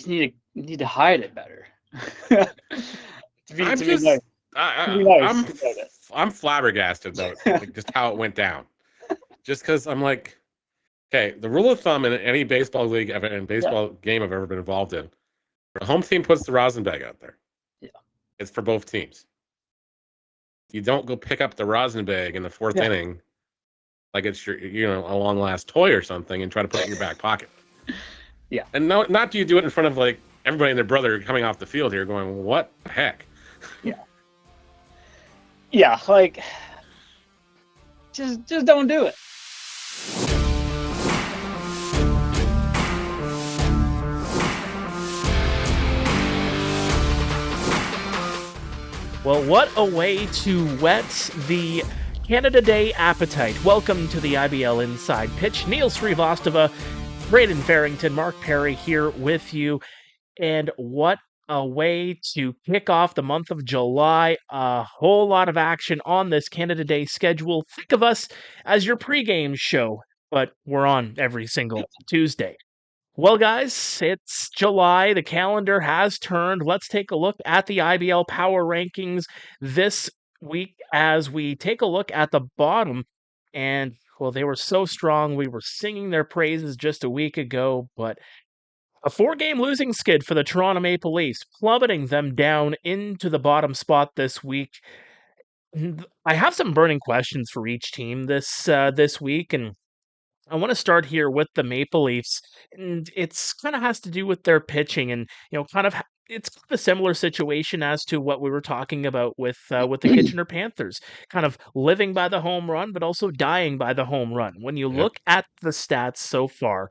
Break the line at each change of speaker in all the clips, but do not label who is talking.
you need to hide it better.
I'm flabbergasted though, like just how it went down. Just because I'm like, okay, the rule of thumb in any baseball league and baseball game I've ever been involved in, the home team puts the rosin bag out there.
Yeah,
it's for both teams. You don't go pick up the rosin bag in the fourth inning like it's your, a long last toy or something and try to put it in your back pocket.
Yeah.
And not do you do it in front of like everybody and their brother coming off the field here going, what the heck?
Yeah. Yeah, like just don't do it.
Well, what a way to whet the Canada Day appetite. Welcome to the IBL Inside Pitch. Neil Srivastava, Braeden Ferrington, Mark Pare here with you. And what a way to kick off the month of July. A whole lot of action on this Canada Day schedule. Think of us as your pregame show, but we're on every single Tuesday. Well, guys, it's July. The calendar has turned. Let's take a look at the IBL Power Rankings this week as we take a look at the bottom. And, well, they were so strong. We were singing their praises just a week ago, but a 4-game losing skid for the Toronto Maple Leafs, plummeting them down into the bottom spot this week. I have some burning questions for each team this week, and I want to start here with the Maple Leafs, and it's kind of has to do with their pitching, and it's a similar situation as to what we were talking about with the Kitchener Panthers, kind of living by the home run, but also dying by the home run. When you look at the stats so far,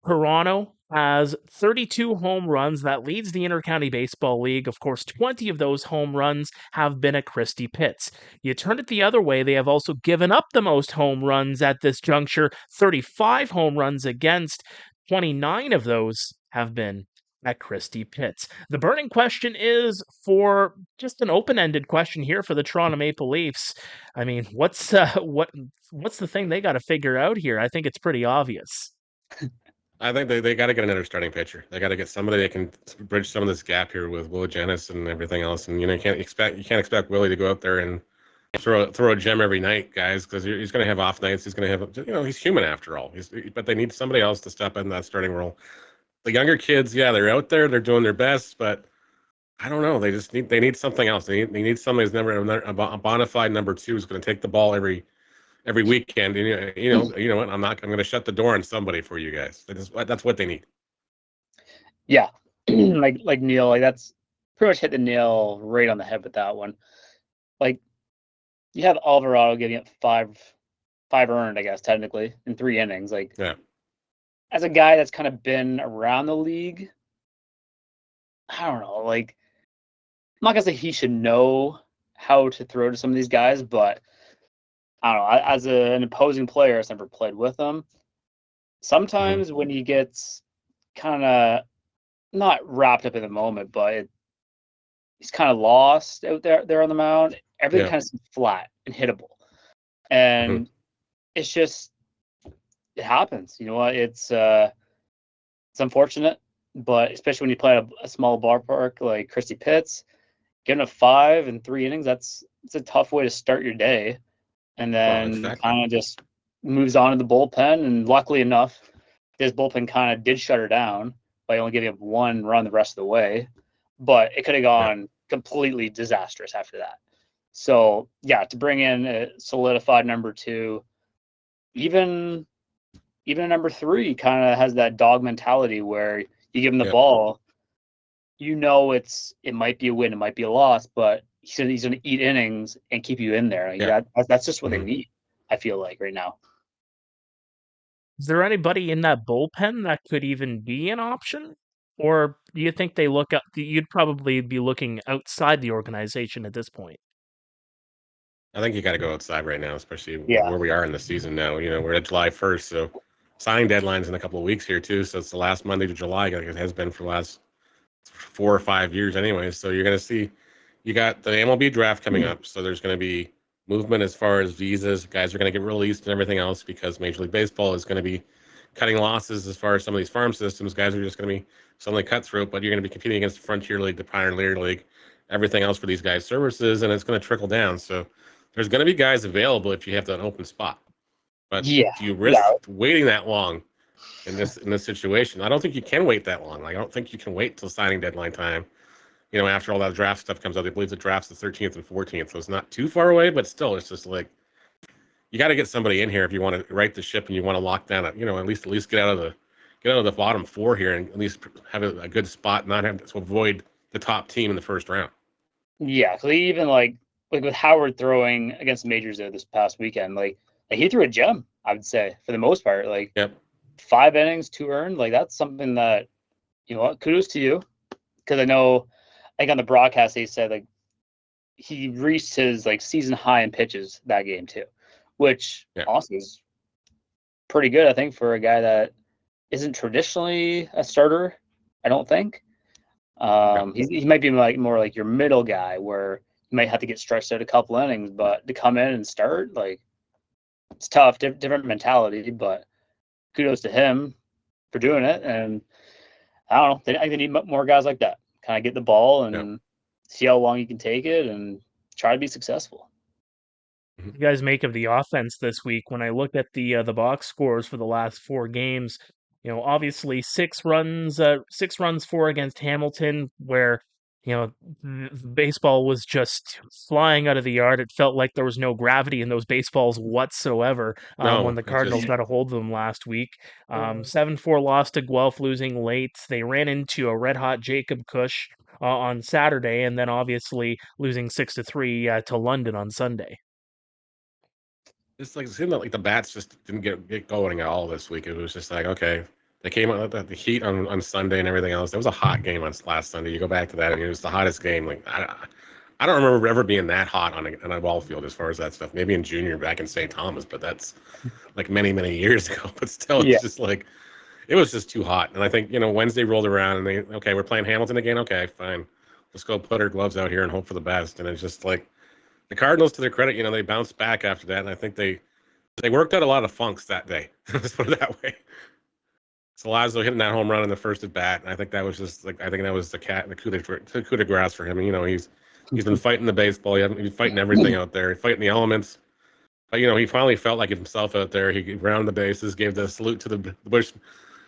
Toronto has 32 home runs. That leads the Intercounty Baseball League. Of course, 20 of those home runs have been at Christie Pitts. You turn it the other way, they have also given up the most home runs at this juncture, 35 home runs against. 29 of those have been at Christie Pitts. The burning question is, for just an open-ended question here for the Toronto Maple Leafs, I mean, what's the thing they got to figure out here? I think it's pretty obvious.
I think they got to get another starting pitcher. They got to get somebody that can bridge some of this gap here with Will Janis and everything else. And you can't expect Willie to go out there and throw a gem every night, guys, because he's going to have off nights. He's going to have he's human after all. But they need somebody else to step in that starting role. The younger kids, they're out there, they're doing their best, but I don't know. They need something else. They need somebody who's never a bona fide number two who's going to take the ball every weekend. And you know what? I'm going to shut the door on somebody for you guys. That's what they need.
Yeah, like Neil, like that's pretty much hit the nail right on the head with that one. Like you have Alvarado giving up five earned, I guess technically in 3 innings. Like as a guy that's kind of been around the league, I don't know. Like I'm not gonna say he should know how to throw to some of these guys, but I don't know, as an opposing player, I've never played with him. Sometimes when he gets kind of not wrapped up in the moment, but he's kind of lost out there on the mound. Everything kind of seems flat and hittable. And it's just, it happens. You know what? It's unfortunate, but especially when you play at a small ballpark like Christie Pitts, getting a 5 in 3 innings, it's a tough way to start your day. And then kind of just moves on to the bullpen. And luckily enough, this bullpen kind of did shut her down by only giving up 1 run the rest of the way. But it could have gone completely disastrous after that. So, to bring in a solidified number 2, even a number 3 kind of has that dog mentality where you give him the ball, it might be a win, it might be a loss, but he's going to eat innings and keep you in there. Like that's just what they need, I feel like, right now.
Is there anybody in that bullpen that could even be an option? Or do you think you'd probably be looking outside the organization at this point?
I think you got to go outside right now, especially where we are in the season now. We're at July 1st, so signing deadline's in a couple of weeks here too. So it's the last Monday to July, like it has been for the last 4 or 5 years anyway. So you're going to see, you got the MLB draft coming up. So there's going to be movement as far as visas. Guys are going to get released and everything else because Major League Baseball is going to be cutting losses as far as some of these farm systems. Guys are just going to be suddenly cutthroat, but you're going to be competing against the Frontier League, the Pioneer League, everything else for these guys' services, and it's going to trickle down. So there's going to be guys available if you have an open spot. But
Yeah.
do you risk waiting that long in this situation? I don't think you can wait that long. Like, I don't think you can wait till signing deadline time. You know, after all that draft stuff comes out, I believe the draft's the 13th and 14th, so it's not too far away, but still, it's just like you got to get somebody in here if you want to right the ship and you want to lock down at least get out of the bottom four here and at least have a good spot, not have to avoid the top team in the first round.
Yeah, so even like with Howard throwing against the majors there this past weekend, like he threw a gem, I would say, for the most part. Like,
yep.
5 innings, 2 earned. Like, that's something that, you know what, kudos to you. Because I think on the broadcast they said like he reached his like season high in pitches that game too, which honestly is pretty good, I think, for a guy that isn't traditionally a starter. I don't think. He might be like more like your middle guy where you might have to get stretched out a couple innings, but to come in and start, like, it's tough, different mentality, but kudos to him for doing it. And I don't know, I think they need more guys like that. Kind of get the ball and see how long you can take it and try to be successful.
What do you guys make of the offense this week? When I look at the box scores for the last 4 games, obviously 6 runs for against Hamilton, where baseball was just flying out of the yard. It felt like there was no gravity in those baseballs whatsoever when the Cardinals got a hold of them last week. 7-4 loss to Guelph, losing late. They ran into a red-hot Jacob Cush on Saturday, and then obviously losing 6-3 to London on Sunday.
It's like it seemed like the bats just didn't get going at all this week. It was just like, okay, they came out with the heat on Sunday and everything else. There was a hot game on last Sunday. You go back to that, and it was the hottest game. Like I don't remember ever being that hot on a ball field as far as that stuff. Maybe in junior back in St. Thomas, but that's like many, many years ago. But still, it's just like it was just too hot. And I think Wednesday rolled around, and we're playing Hamilton again. Okay, fine, let's go put our gloves out here and hope for the best. And it's just like the Cardinals, to their credit, they bounced back after that, and I think they worked out a lot of funks that day. Let's put it that way. So Lazo hitting that home run in the first at bat, and I think that was just like that was the coup de grace for him. And, he's been fighting the baseball. He's fighting everything out there, fighting the elements. But he finally felt like himself out there. He rounded the bases, gave the salute to the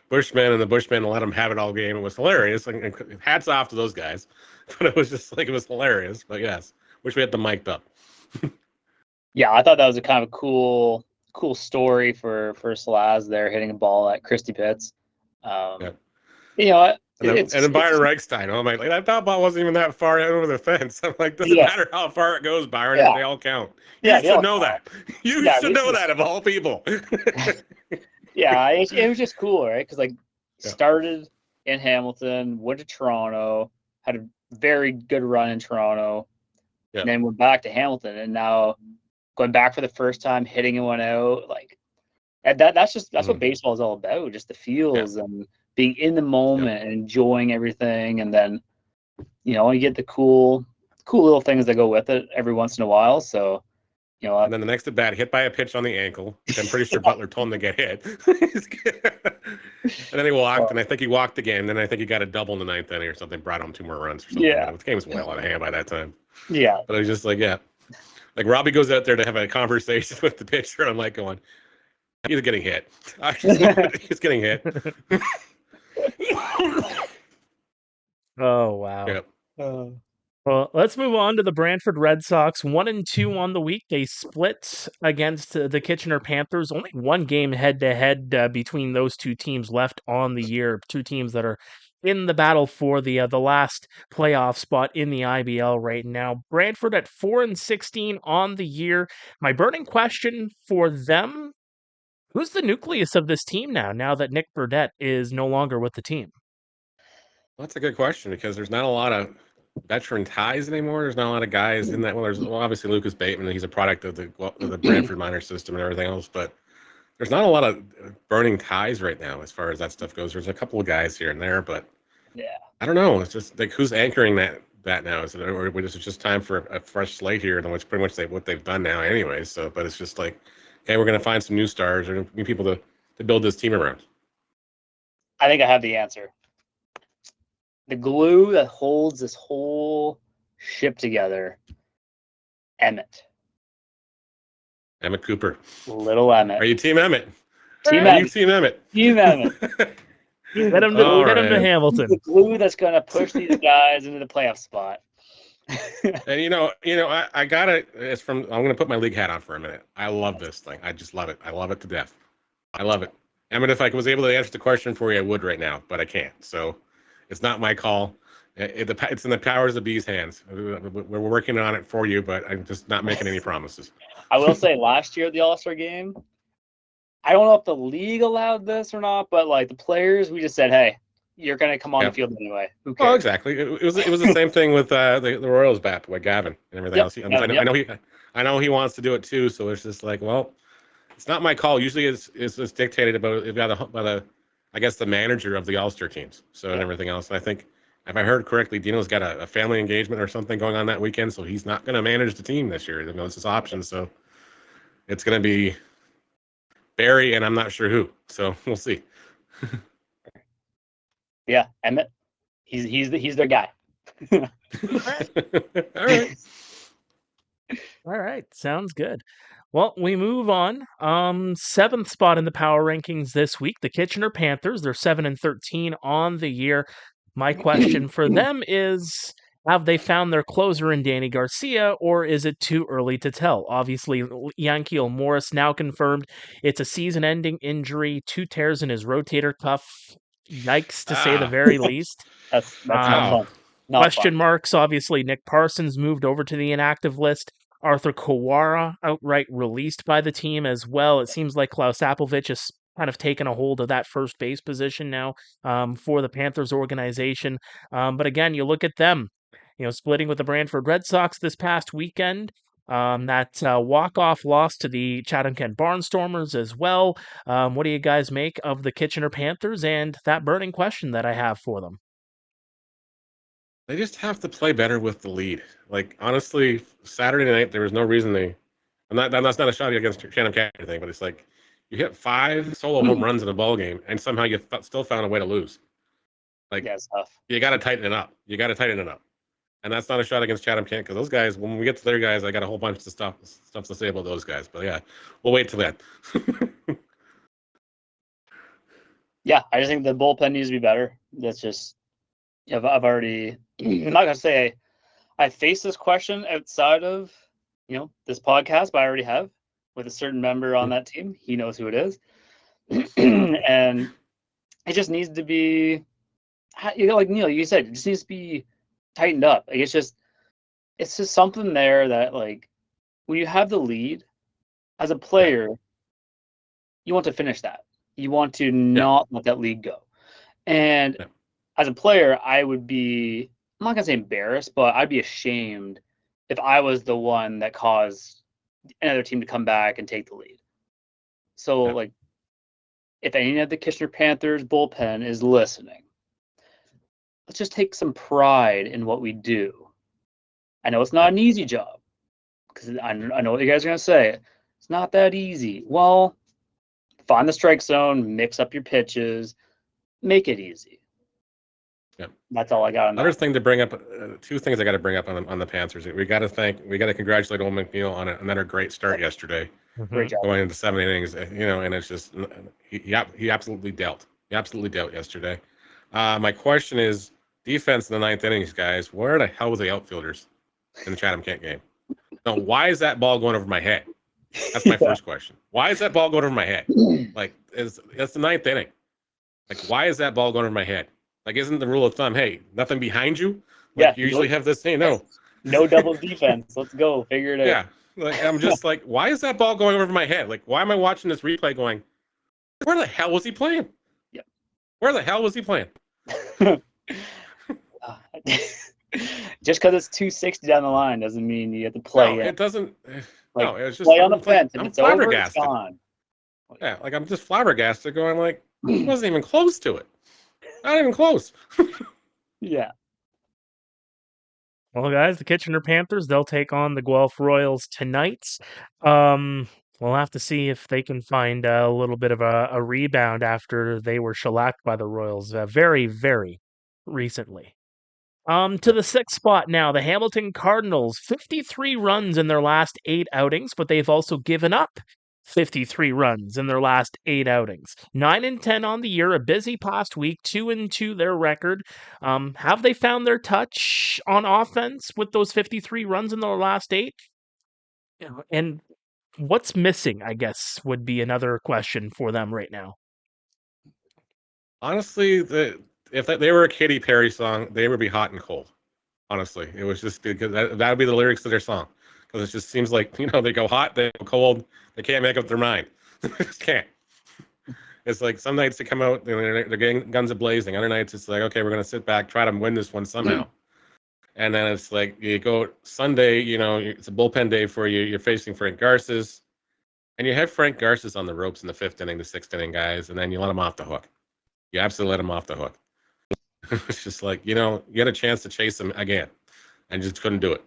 Bushman, and the Bushman let him have it all game. It was hilarious. And hats off to those guys. But it was just like it was hilarious. But yes, wish we had the mic'd up.
Yeah, I thought that was a kind of cool story for Slaz there hitting a ball at Christie Pitts. And
then Byron Reichstein. I'm like, that ball wasn't even that far over the fence. I'm like, doesn't matter how far it goes, Byron. They all count. You should know that. You should know that of all people.
It was just cool, right? Because started in Hamilton, went to Toronto, had a very good run in Toronto, and then went back to Hamilton, and now going back for the first time, hitting one out, that's what baseball is all about, just the feels and being in the moment and enjoying everything. And then, you get the cool little things that go with it every once in a while. So,
and then the next at bat, hit by a pitch on the ankle, which I'm pretty sure Butler told him to get hit. And then he walked, and I think he walked again. Then I think he got a double in the 9th inning or something, brought home 2 more runs or something. The game was well out of hand by that time.
Yeah.
But I was just like, like Robbie goes out there to have a conversation with the pitcher. I'm like going, he's getting hit. He's getting hit.
Oh, wow. Well, let's move on to the Brantford Red Sox. 1-2 on the week. They split against the Kitchener Panthers. Only 1 game head-to-head between those 2 teams left on the year. 2 teams that are in the battle for the last playoff spot in the IBL right now. Brantford at 4-16 on the year. My burning question for them: who's the nucleus of this team now that Nick Burdett is no longer with the team?
Well, that's a good question, because there's not a lot of veteran ties anymore. There's not a lot of guys in that. Well, there's obviously Lucas Bateman. He's a product of the Brantford minor system and everything else, but there's not a lot of burning ties right now as far as that stuff goes. There's a couple of guys here and there, but I don't know. It's just like, who's anchoring that now? Is it, or is it just time for a fresh slate here? And which pretty much what they've done now anyway. So, but it's just like, okay, we're going to find some new stars or new people to build this team around.
I think I have the answer. the glue that holds this whole ship together, Emmett.
Emmett Cooper.
Little Emmett.
Are you Team Emmett?
Team
Are
Emmett.
you Team Emmett?
Team Emmett.
Get him to Hamilton.
The glue that's going to push these guys into the playoff spot.
And I got it. It's from. I'm going to put my league hat on for a minute. I love this thing. I just love it. I love it to death. I love it. Emmett, if I was able to answer the question for you, I would right now, but I can't. So it's not my call. It's in the powers of B's hands. We're working on it for you, but I'm just not making any promises.
I will say, last year at the All-Star game, I don't know if the league allowed this or not, but like the players, we just said, "Hey, you're going to come on the field anyway." Who cares?
Oh, exactly. It was the same thing with the Royals bat with Gavin and everything else. I know he wants to do it too. So it's just like, well, it's not my call. Usually, it's dictated by the manager of the All-Star teams. So and everything else. And I think, if I heard correctly, Dino's got a family engagement or something going on that weekend, so he's not going to manage the team this year. It's his option. So it's going to be Barrie, and I'm not sure who. So we'll see.
Yeah, Emmett. He's their guy.
All right.
All right, sounds good. Well, we move on. 7th spot in the power rankings this week, the Kitchener Panthers. They're 7-13 on the year. My question for them is, have they found their closer in Danny Garcia, or is it too early to tell? Obviously, Yankiel Morris now confirmed it's a season-ending injury, 2 tears in his rotator cuff. Yikes, to say the very least.
That's not fun.
Question marks. Obviously, Nick Parsons moved over to the inactive list. Arthur Kawara outright released by the team as well. It seems like Klaus Appelvich has kind of taken a hold of that first base position now for the Panthers organization. But again, you look at them, splitting with the Brantford Red Sox this past weekend. That walk-off loss to the Chatham-Kent Barnstormers as well. What do you guys make of the Kitchener Panthers and that burning question that I have for them?
They just have to play better with the lead. Like, honestly, Saturday night, there was no reason that's not a shot against Chatham-Kent or anything, but it's like, you hit 5 solo home runs in a ball game, and somehow you still found a way to lose. Like,
yeah, it's tough.
You got to tighten it up. And that's not a shot against Chatham-Kent, because those guys, when we get to their guys, I got a whole bunch of stuff to say about those guys. But yeah, we'll wait till then.
Yeah, I just think the bullpen needs to be better. That's just, I've already, I'm not going to say I faced this question outside of, this podcast, but I already have with a certain member on that team. He knows who it is. And it just needs to be, like Neil, you said, it just needs to be tightened up. Like, it's just something there that, like, when you have the lead as a player, you want to finish that. You want to not let that lead go. And as a player, I would be, I'm not going to say embarrassed, but I'd be ashamed if I was the one that caused another team to come back and take the lead. So, like, if any of the Kitchener Panthers bullpen is listening, let's just take some pride in what we do. I know it's not an easy job, because I know what you guys are going to say. It's not that easy. Well, find the strike zone, mix up your pitches, make it easy.
Yeah,
that's all I got.
Another thing to bring up, 2 things I got to bring up on the Panthers. We got to congratulate Old McNeil on another great start yesterday.
Great job.
Going into 7 innings, and it's just he absolutely dealt. He absolutely dealt yesterday. My question is, defense in the 9th innings, guys. Where the hell was the outfielders in the Chatham-Kent game? No, why is that ball going over my head? That's my first question. Why is that ball going over my head? Like, it's the 9th inning. Like, why is that ball going over my head? Like, isn't the rule of thumb, hey, nothing behind you? Like, you usually have this, hey, no
double defense. Let's go. Figure it out.
Yeah. Like, I'm just like, why is that ball going over my head? Like, why am I watching this replay going, where the hell was he playing?
Yep.
Where the hell was he playing?
Just because it's 260 down the line doesn't mean you have to play
it doesn't.
Like,
no, it's just
play on the fence. If
I'm
it's over, it's
flabbergasted.
gone.
Yeah, like, I'm just flabbergasted going, like, he wasn't even close to it. Not even close.
Yeah.
Well, guys, the Kitchener Panthers, they'll take on the Guelph Royals tonight. We'll have to see if they can find a little bit of a rebound after they were shellacked by the Royals very, very, recently. To the 6th spot now, the Hamilton Cardinals, 53 runs in their last 8 outings, but they've also given up 53 runs in their last 8 outings. 9-10 on the year, a busy past week, 2-2 their record. Have they found their touch on offense with those 53 runs in their last 8? And what's missing, I guess, would be another question for them right now.
Honestly, if they were a Katy Perry song, they would be hot and cold. Honestly, it was just because that would be the lyrics to their song. Because it just seems like, they go hot, they go cold, they can't make up their mind. They just can't. It's like some nights they come out, they're getting guns a-blazing. Other nights it's like, okay, we're going to sit back, try to win this one somehow. And then it's like you go Sunday, it's a bullpen day for you. You're facing Frank Garces. And you have Frank Garces on the ropes in the 5th inning, the 6th inning, guys, and then you let him off the hook. You absolutely let him off the hook. It's just like, you had a chance to chase him again and just couldn't do it.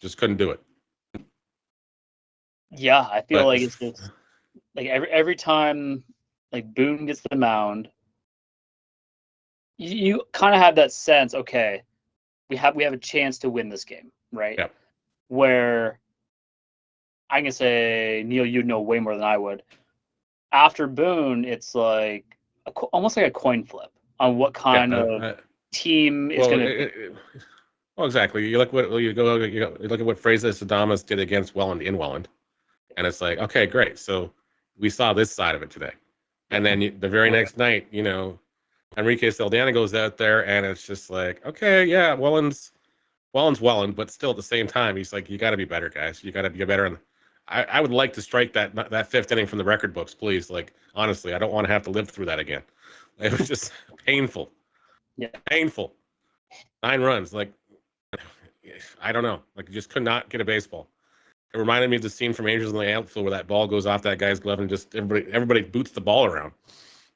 Just couldn't do it.
Yeah, I feel like it's just like every time like Boone gets the mound, you kind of have that sense, okay, we have a chance to win this game, right?
Yep.
Where I can say, Neil, you'd know way more than I would. After Boone, it's like almost like a coin flip on what kind of team is going to.
Well, exactly. You look at what Srivastava did against Welland in Welland, and it's like, okay, great. So we saw this side of it today, and then the very next night, Enrique Saldana goes out there, and it's just like, okay, yeah, Welland's Welland, but still at the same time, he's like, you got to be better, guys. You got to be better. And I would like to strike that 5th inning from the record books, please. Like, honestly, I don't want to have to live through that again. It was just painful.
Yeah,
painful. 9 runs, like, I don't know, like, you just could not get a baseball. It reminded me of the scene from Angels in the Outfield where that ball goes off that guy's glove and just everybody boots the ball around.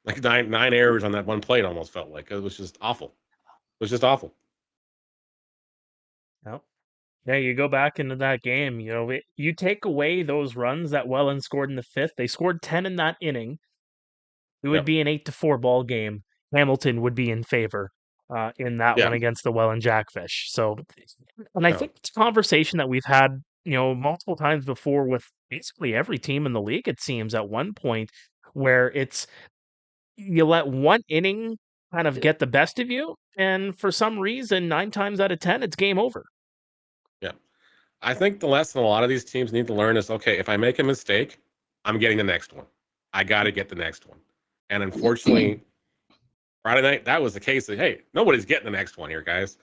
Like nine errors on that one plate almost felt like. It was just awful. It was just awful.
Yep. Yeah, you go back into that game, you take away those runs that Welland scored in the 5th. They scored 10 in that inning. It would be an 8-4 ball game. Hamilton would be in favor in that one against the Welland Jackfish. So, and I think it's a conversation that we've had, multiple times before with basically every team in the league, it seems, at one point, where it's you let one inning kind of get the best of you, and for some reason, 9 times out of 10, it's game over.
Yeah. I think the lesson a lot of these teams need to learn is, okay, if I make a mistake, I'm getting the next one. I got to get the next one. And unfortunately, Friday night, that was the case of, hey, nobody's getting the next one here, guys.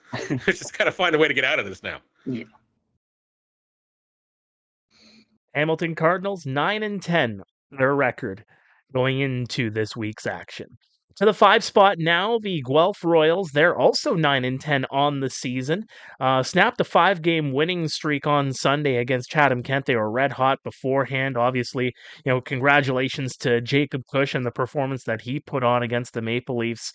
Just got to find a way to get out of this now.
Yeah.
Hamilton Cardinals, 9-10, their record going into this week's action. To the 5 spot now, the Guelph Royals. They're also 9-10 on the season. Snapped a 5-game winning streak on Sunday against Chatham-Kent. They were red hot beforehand. Obviously, congratulations to Jacob Cush and the performance that he put on against the Maple Leafs.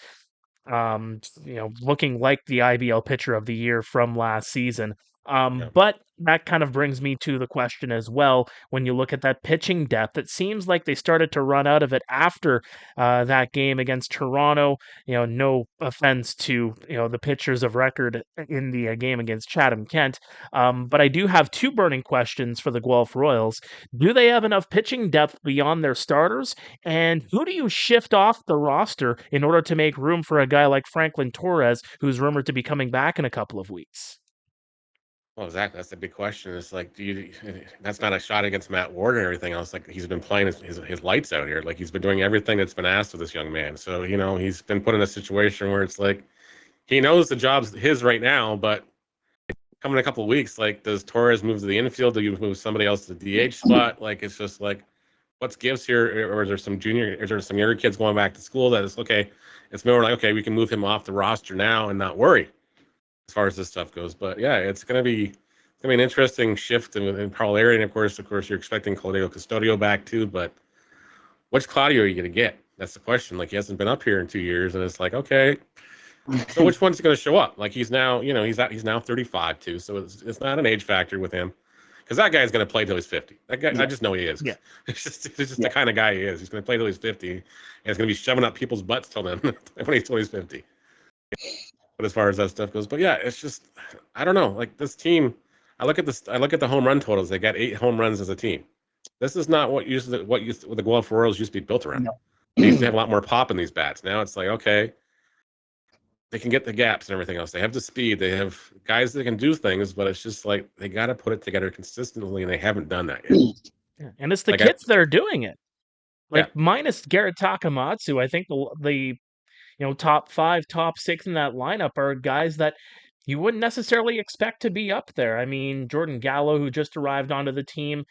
Looking like the IBL pitcher of the year from last season. But that kind of brings me to the question as well. When you look at that pitching depth, it seems like they started to run out of it after that game against Toronto. No offense to the pitchers of record in the game against Chatham-Kent, but I do have 2 burning questions for the Guelph Royals. Do they have enough pitching depth beyond their starters? And who do you shift off the roster in order to make room for a guy like Franklin Torres, who's rumored to be coming back in a couple of weeks?
Well, exactly. That's the big question. It's like, that's not a shot against Matt Ward and everything else. Like, he's been playing his lights out here. Like, he's been doing everything that's been asked of this young man. So, he's been put in a situation where it's like, he knows the job's his right now, but coming in a couple of weeks, like, does Torres move to the infield? Do you move somebody else to the DH spot? Like, it's just like, what's gives here? Or is there some younger kids going back to school that is, okay, it's more like, okay, we can move him off the roster now and not worry as far as this stuff goes. But yeah, it's gonna be an interesting shift in Parolari, and of course you're expecting Claudio Custodio back too. But which Claudio are you gonna get? That's the question. Like, he hasn't been up here in 2 years, and it's like, okay, so which one's gonna show up? Like, he's now, he's now 35 too, so it's not an age factor with him, because that guy's gonna play till he's 50. That guy, I just know he is. Yeah, it's just the kind of guy he is. He's gonna play till he's 50, and he's gonna be shoving up people's butts till then when he's 50. But as far as that stuff goes, but yeah, it's just I don't know. Like this team, I look at this. I look at the home run totals. They got 8 home runs as a team. This is not what the Guelph Royals used to be built around.
No.
They used to have a lot more pop in these bats. Now it's like, okay, they can get the gaps and everything else. They have the speed. They have guys that can do things, but it's just like they got to put it together consistently, and they haven't done that yet.
Yeah. And it's the
Like
kids that are doing it. Like
Yeah.
minus Garrett Takamatsu, I think the top 5, top 6 in that lineup are guys that you wouldn't necessarily expect to be up there. I mean, Jordan Gallo, who just arrived onto the team.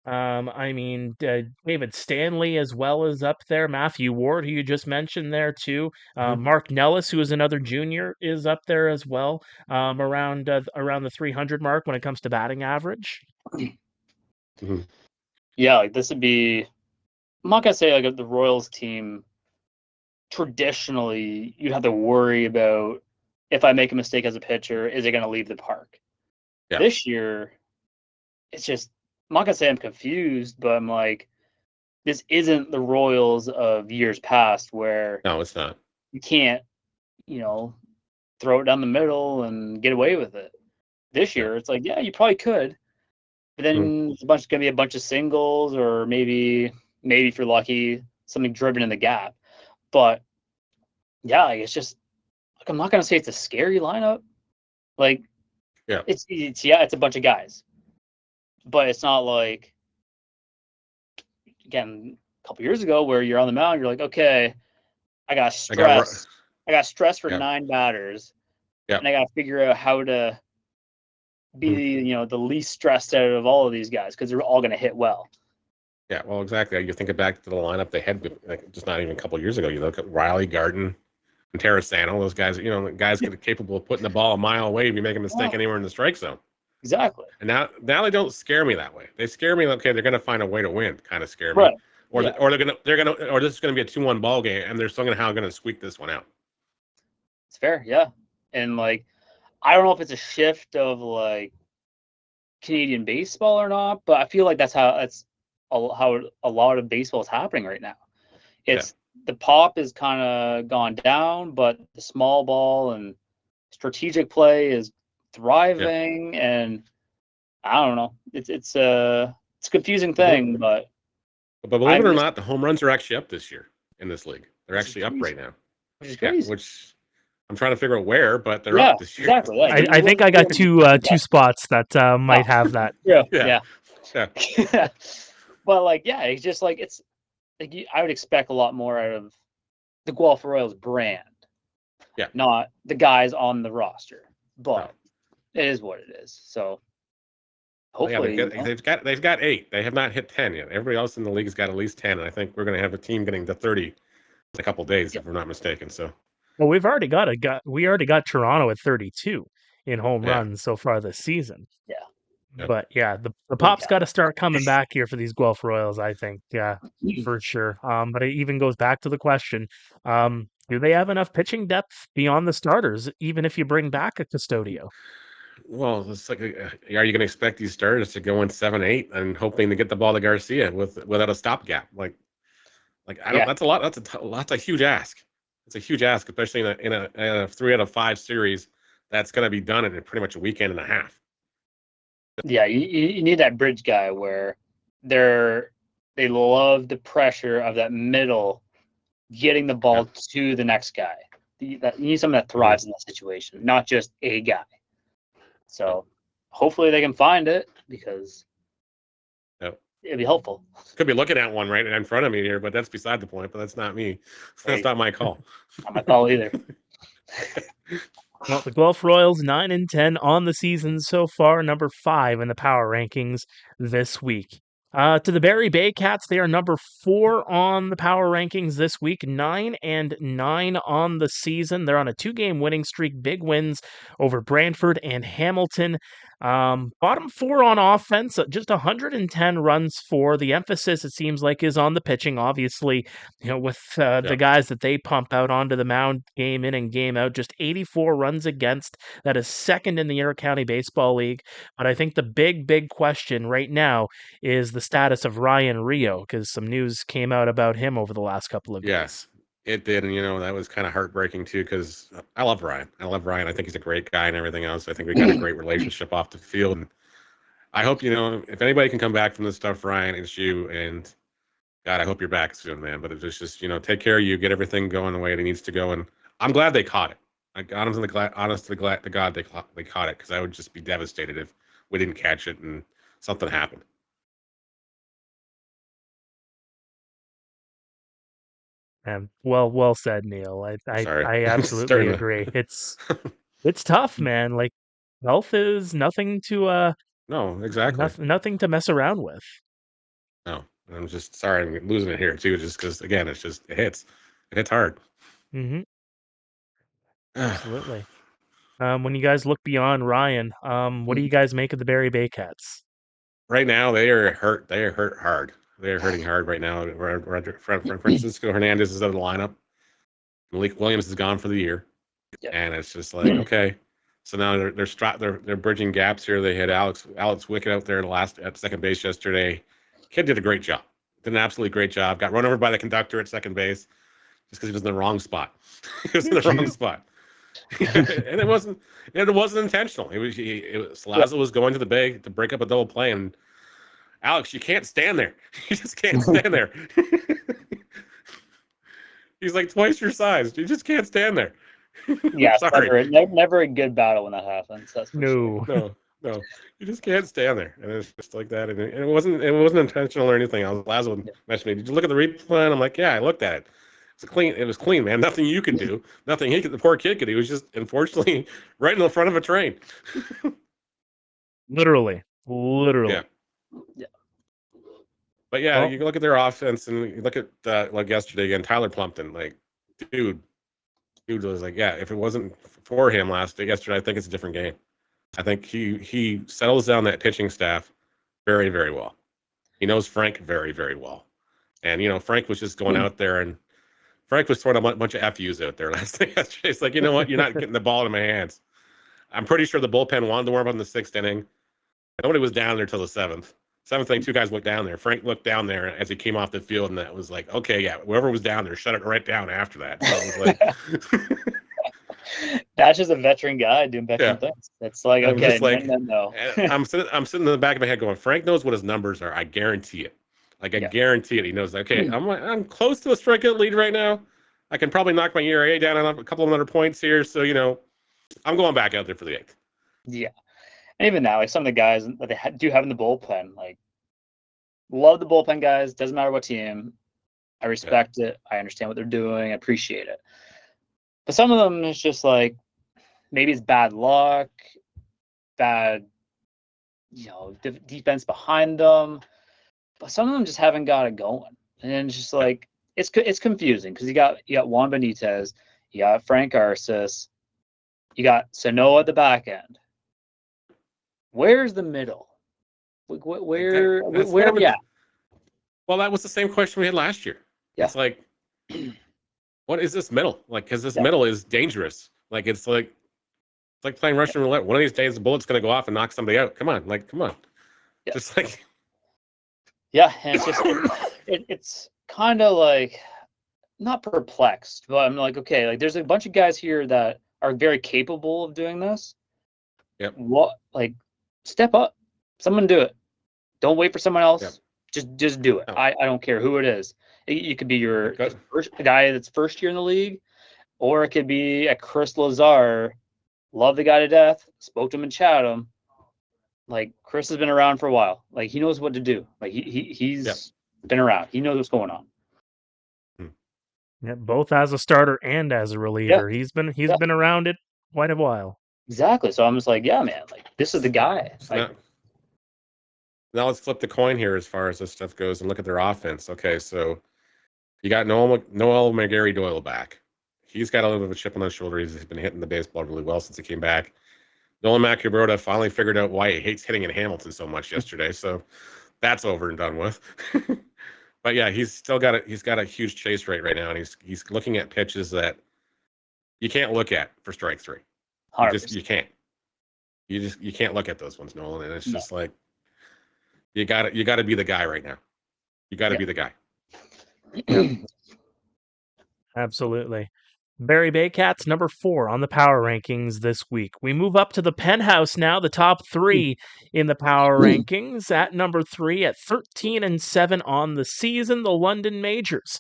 David Stanley as well as up there. Matthew Ward, who you just mentioned there too.
Mhm.
Mark Nellis, who is another junior, is up there as well. Around the 300 mark when it comes to batting average.
Mhm.
Yeah, like this would be. I'm not gonna say like the Royals team. Traditionally, you'd have to worry about if I make a mistake as a pitcher, is it going to leave the park?
Yeah.
This year, it's just, I'm not going to say I'm confused, but I'm like, this isn't the Royals of years past where
No, it's not.
you can't, throw it down the middle and get away with it. This year, it's like, yeah, you probably could, but then it's going to be a bunch of singles or maybe if you're lucky, something driven in the gap. But yeah, it's just like I'm not gonna say it's a scary lineup. Like,
Yeah.
it's a bunch of guys, but it's not like again a couple years ago where you're on the mound, you're like, okay, I got stress. I got stress for 9 batters, and I got to figure out how to be the least stressed out of all of these guys because they're all gonna hit well.
Yeah, well, exactly. You think back to the lineup they had, like, just not even a couple of years ago. You look at Riley, Garden, and Terrasano. Those guys, guys capable of putting the ball a mile away if you make a mistake anywhere in the strike zone.
Exactly.
And now they don't scare me that way. They scare me. Okay, they're going to find a way to win. Kind of scare me.
Right.
Or or this is going to be a 2-1 ball game, and they're still going to squeak this one out.
It's fair, yeah. And like, I don't know if it's a shift of like Canadian baseball or not, but I feel like that's how a lot of baseball is happening right now. It's the pop is kind of gone down, but the small ball and strategic play is thriving, and I don't know. It's a confusing thing, but
believe it or not, the home runs are actually up this year in this league. They're actually up right now,
which is crazy.
Which I'm trying to figure out where, but they're up this year.
Exactly. Yeah.
I think I got two spots that might have that.
Yeah. But like, yeah, it's just like it's like I would expect a lot more out of the Guelph Royals brand.
Yeah.
Not the guys on the roster, but it is what it is. So hopefully
they've got 8. They have not hit 10 yet. Everybody else in the league has got at least 10, and I think we're going to have a team getting to 30 in a couple of days, if we're not mistaken. So,
well, we already got Toronto at 32 in home runs so far this season.
Yeah.
But yeah, the pop's got to start coming back here for these Guelph Royals, I think. Yeah, for sure. But it even goes back to the question: do they have enough pitching depth beyond the starters, even if you bring back a Custodio?
Well, it's like, are you going to expect these starters to go in 7-8 and hoping to get the ball to Garcia without a stopgap? Like I don't. That's a lot. That's a huge ask. It's a huge ask, especially in a 3 out of 5 series. That's going to be done in pretty much a weekend and a half.
Yeah, you need that bridge guy where they love the pressure of that middle, getting the ball to the next guy. You need someone that thrives in that situation, not just a guy. So hopefully they can find it because it'd be helpful.
Could be looking at one right in front of me here, but that's beside the point. But that's not me. That's not my call.
Not my call either.
Well, the Guelph Royals 9-10 on the season so far, number 5 in the power rankings this week. To the Barrie Baycats, they are number 4 on the power rankings this week, 9-9 on the season. They're on a 2-game winning streak, big wins over Brantford and Hamilton. Bottom 4 on offense, just 110 runs for. The emphasis, it seems like, is on the pitching, obviously, with the guys that they pump out onto the mound game in and game out, just 84 runs against. That is second in the Intercounty Baseball League. But I think the big question right now is the status of Ryan Rio, because some news came out about him over the last couple of days.
Yes. It did, and that was kind of heartbreaking too, because I love Ryan. I think he's a great guy and everything else. I think we got a great relationship off the field, and I hope if anybody can come back from this stuff, Ryan, it's you. And God, I hope you're back soon, man. But it's just take care of you, get everything going the way it needs to go, and I'm glad they caught it. Honestly glad to God they caught it, because I would just be devastated if we didn't catch it and something happened.
Well said, Neil.
Sorry.
I absolutely agree. It's tough, man. Like, health is nothing to
No, exactly.
nothing to mess around with.
No, I'm just sorry I'm losing it here too, just because again it hits hard.
Mm-hmm. Absolutely. When you guys look beyond Ryan, what do you guys make of the Barrie Baycats?
Right now they are hurt. They are hurt hard. They are hurting hard right now. Francisco Hernandez is out of the lineup. Malik Williams is gone for the year, and it's just like okay. So now they're bridging gaps here. They had Alex Wickett out there at second base yesterday. Kid did a great job. Did an absolutely great job. Got run over by the conductor at second base just because he was in the wrong spot. He was in the wrong spot. And it wasn't intentional. Srivastava was going to the bag to break up a double play, and Alex, you can't stand there. You just can't stand there. He's like twice your size. You just can't stand there.
Yeah,
sorry.
Never a good battle when that happens. That's for
sure.
No, you just can't stand there, and it's just like that. And it wasn't intentional or anything else. Lazo mentioned me. Did you look at the replay? And I'm like, yeah, I looked at it. It was clean, man. Nothing you could do. Nothing the poor kid could do. He was just, unfortunately, right in the front of a train.
Literally.
Yeah. But yeah,
Well,
you look at their offense, and you look at like yesterday again, Tyler Plumpton. Like, dude was like, yeah. If it wasn't for him yesterday, I think it's a different game. I think he settles down that pitching staff very, very well. He knows Frank very, very well, and Frank was just going out there and. Frank was throwing a bunch of FUs out there last night. It's like, you know what? You're not getting the ball in my hands. I'm pretty sure the bullpen wanted to warm up in the 6th inning. Nobody was down there till the 7th. 7th inning, 2 guys looked down there. Frank looked down there as he came off the field, and that was like, okay, yeah, whoever was down there, shut it right down after that. So it was
like, that's just a veteran guy doing veteran things. It's like, okay, no.
I'm sitting in the back of my head going, Frank knows what his numbers are. I guarantee it. Like, I guarantee it. He knows, okay, I'm close to a strikeout lead right now. I can probably knock my ERA down on a couple of other points here. So, I'm going back out there for the 8th.
Yeah. And even now, like some of the guys that they do have in the bullpen, like, love the bullpen guys. Doesn't matter what team. I respect it. I understand what they're doing. I appreciate it. But some of them is just like, maybe it's bad luck, bad, defense behind them. But some of them just haven't got it going, and then it's just like it's confusing because you got Juan Benitez, you got Frank Arces, you got Sanoa at the back end. Where's the middle? Where? Yeah.
Well, that was the same question we had last year. Yeah. It's like, what is this middle? Like, because this middle is dangerous. Like it's like playing Russian roulette. One of these days, the bullet's going to go off and knock somebody out. Come on.
Yeah.
Just like.
Yeah, and it's just it's kind of like not perplexed, but I'm like, okay, like there's a bunch of guys here that are very capable of doing this.
Yep.
What, like, step up, someone do it. Don't wait for someone else. Yep. Just do it. Oh. I don't care who it is. You could be your first guy that's first year in the league, or it could be a Chris Lazar. Love the guy to death. Spoke to him in Chatham. Like, Chris has been around for a while. Like, he knows what to do. Like, he's been around. He knows what's going on.
Yeah, both as a starter and as a reliever. Yeah. He's been around it quite a while.
Exactly. So I'm just like, yeah, man. Like, this is the guy.
So now let's flip the coin here as far as this stuff goes and look at their offense. Okay, so you got Noel McGarry Doyle back. He's got a little bit of a chip on his shoulder. He's been hitting the baseball really well since he came back. Nolan Macubrota finally figured out why he hates hitting in Hamilton so much yesterday, so that's over and done with. But yeah, he's got a huge chase rate right now, and he's looking at pitches that you can't look at for strike 3. You can't. You can't look at those ones, Nolan, and it's just like you got to be the guy right now. You got to be the guy.
Absolutely. Barrie Baycats, number 4 on the power rankings this week. We move up to the penthouse now, the top 3 in the power rankings. At number 3, at 13-7 on the season, the London Majors.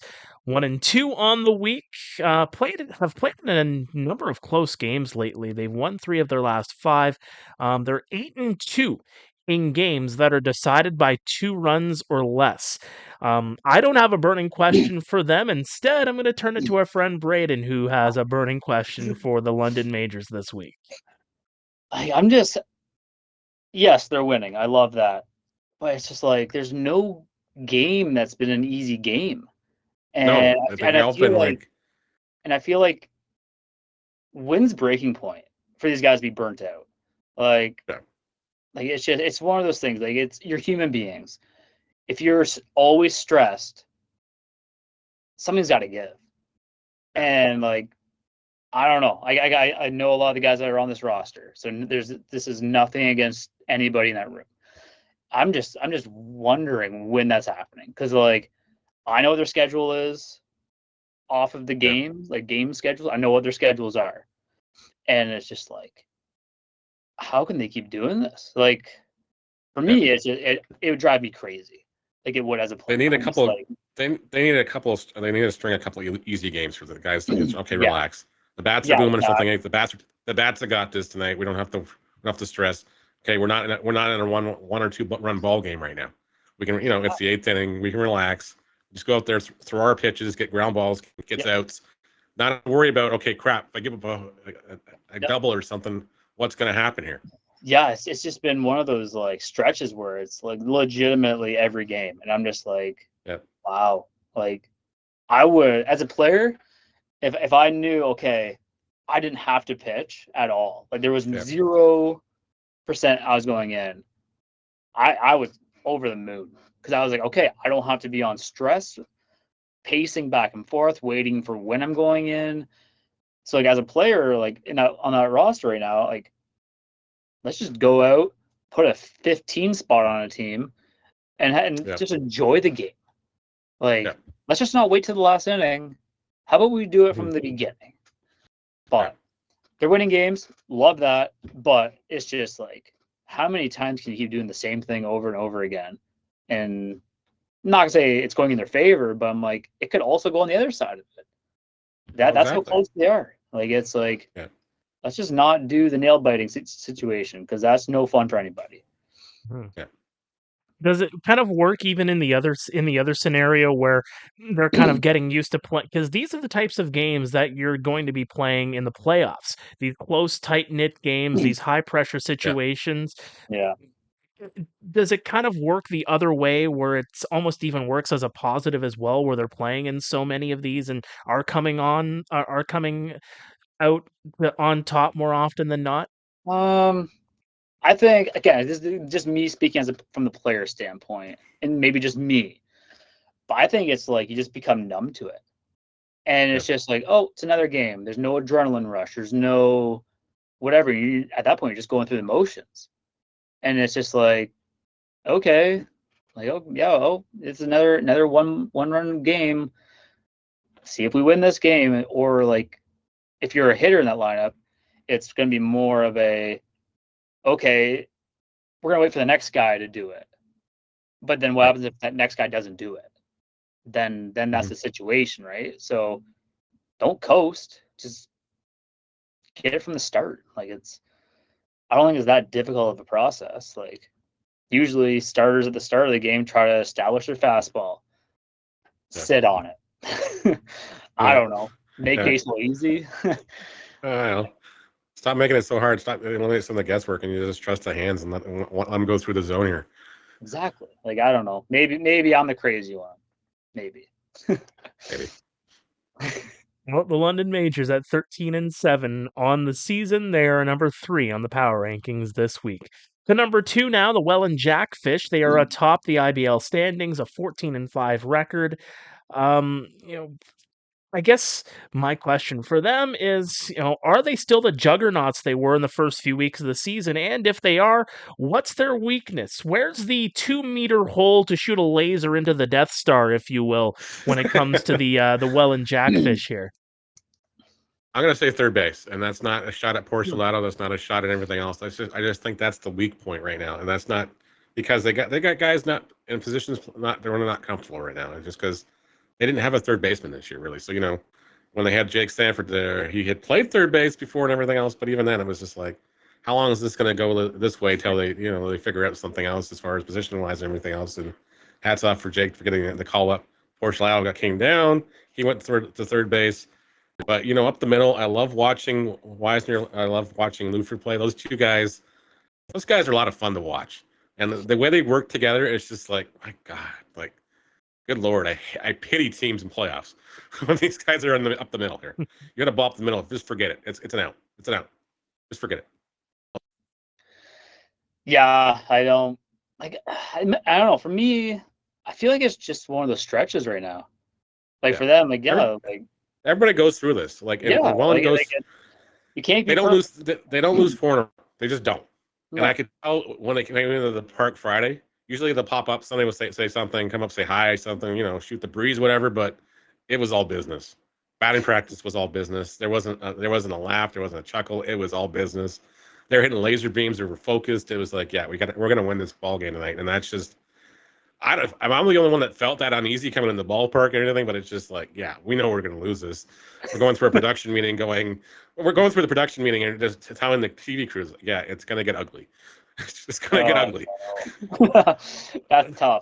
1-2 on the week. Have played in a number of close games lately. They've won 3 of their last 5. They're 8-2 in games that are decided by 2 runs or less. I don't have a burning question for them. Instead, I'm going to turn it to our friend Braeden, who has a burning question for the London Majors this week.
Yes, they're winning. I love that. But it's just like there's no game that's been an easy game. And,
No, they've all been
I feel like when's breaking point for these guys to be burnt out? Like it's one of those things. Like you're human beings. If you're always stressed, something's got to give. And like, I don't know. I know a lot of the guys that are on this roster. So this is nothing against anybody in that room. I'm just wondering when that's happening, because like I know what their schedule is off of the games, like game schedules. I know what their schedules are, and it's just like, how can they keep doing this? Like for me, it's just, it would drive me crazy. Like it would as a player.
They need a couple. They need a couple. They need to string a couple of easy games for the guys. Okay, relax. The bats are booming or something. The bats have got this tonight. We don't have to stress. Okay, we're not in a one or two run ball game right now. We can, it's the 8th inning. We can relax. Just go out there, throw our pitches, get ground balls, get outs. Not worry about, okay, crap, if I give up a double or something, what's going to happen here?
Yeah, it's just been one of those like stretches where it's like legitimately every game, and I'm just like, wow. Like I would, as a player, if I knew, okay, I didn't have to pitch at all, like there was 0% I was going in, I was over the moon, because I was like, okay, I don't have to be on stress, pacing back and forth, waiting for when I'm going in. So like as a player, like on that roster right now, like let's just go out, put a 15 spot on a team, and just enjoy the game. Like let's just not wait till the last inning. How about we do it from the beginning? But they're winning games, love that. But it's just like, how many times can you keep doing the same thing over and over again? And I'm not gonna say it's going in their favor, but I'm like, it could also go on the other side of it. That's how close they are. Like it's like, let's just not do the nail biting situation, because that's no fun for anybody.
Does it kind of work even in the other scenario where they're kind of getting used to play? Because these are the types of games that you're going to be playing in the playoffs. These close, tight-knit games, these high-pressure situations.
Yeah.
Does it kind of work the other way, where it's almost even works as a positive as well, where they're playing in so many of these and are coming out on top more often than not?
I think, again, this is just me speaking from the player standpoint, and maybe just me. But I think it's like you just become numb to it. And it's just like, oh, it's another game. There's no adrenaline rush. There's no whatever. At that point, you're just going through the motions. And it's just like, okay, like, it's another one run game. See if we win this game. Or like, if you're a hitter in that lineup, it's going to be more of a, okay, we're gonna wait for the next guy to do it. But then what happens if that next guy doesn't do it? Then that's the situation, right? So don't coast. Just get it from the start. Like I don't think it's that difficult of a process. Like usually starters at the start of the game try to establish their fastball. Sit on it. I don't know. Make baseball easy.
Stop making it so hard. Stop eliminating some of the guesswork, and you just trust the hands and let them go through the zone here.
Exactly. Like I don't know. Maybe I'm the crazy one. Maybe.
Maybe.
Well, the London Majors at 13-7 on the season. They are number 3 on the power rankings this week. To number 2 now, the Welland Jackfish. They are atop the IBL standings, a 14-5 record. I guess my question for them is, are they still the juggernauts they were in the first few weeks of the season? And if they are, what's their weakness? Where's the 2-meter hole to shoot a laser into the Death Star, if you will, when it comes to the Welland Jackfish here?
I'm gonna say third base, and that's not a shot at Porcelado. That's not a shot at everything else. I just think that's the weak point right now, and that's not because they got guys not in positions they're not comfortable right now. It's just because they didn't have a third baseman this year, really. So when they had Jake Sanford there, he had played third base before and everything else, but even then, it was just like, how long is this going to go this way till they they figure out something else as far as position wise and everything else? And hats off for Jake for getting the call up. Porcelado came down. He went to third base. But up the middle, I love watching Wisner. I love watching Luford play. Those guys are a lot of fun to watch. And the way they work together, it's just like, my God, like, good Lord, I pity teams in playoffs when these guys are up the middle here. You got to ball up the middle. Just forget it. It's an out. It's an out. Just forget it.
Yeah, I don't know. For me, I feel like it's just one of those stretches right now. Like for them,
everybody goes through this. Like, you can't. They don't lose. They don't lose 4 in a row. They just don't. And I could tell when they came into the park Friday. Usually they'll pop up. Somebody will say something, come up, say hi, something. Shoot the breeze, whatever. But it was all business. Batting practice was all business. There wasn't a laugh. There wasn't a chuckle. It was all business. They're hitting laser beams. They were focused. It was like, yeah, we're gonna win this ball game tonight. And that's just. I'm the only one that felt that uneasy coming in the ballpark and everything, but it's just like, yeah, we know we're going to lose this. We're going through a production meeting and just telling the TV crews, yeah, it's going to get ugly. It's going to get ugly.
That's tough.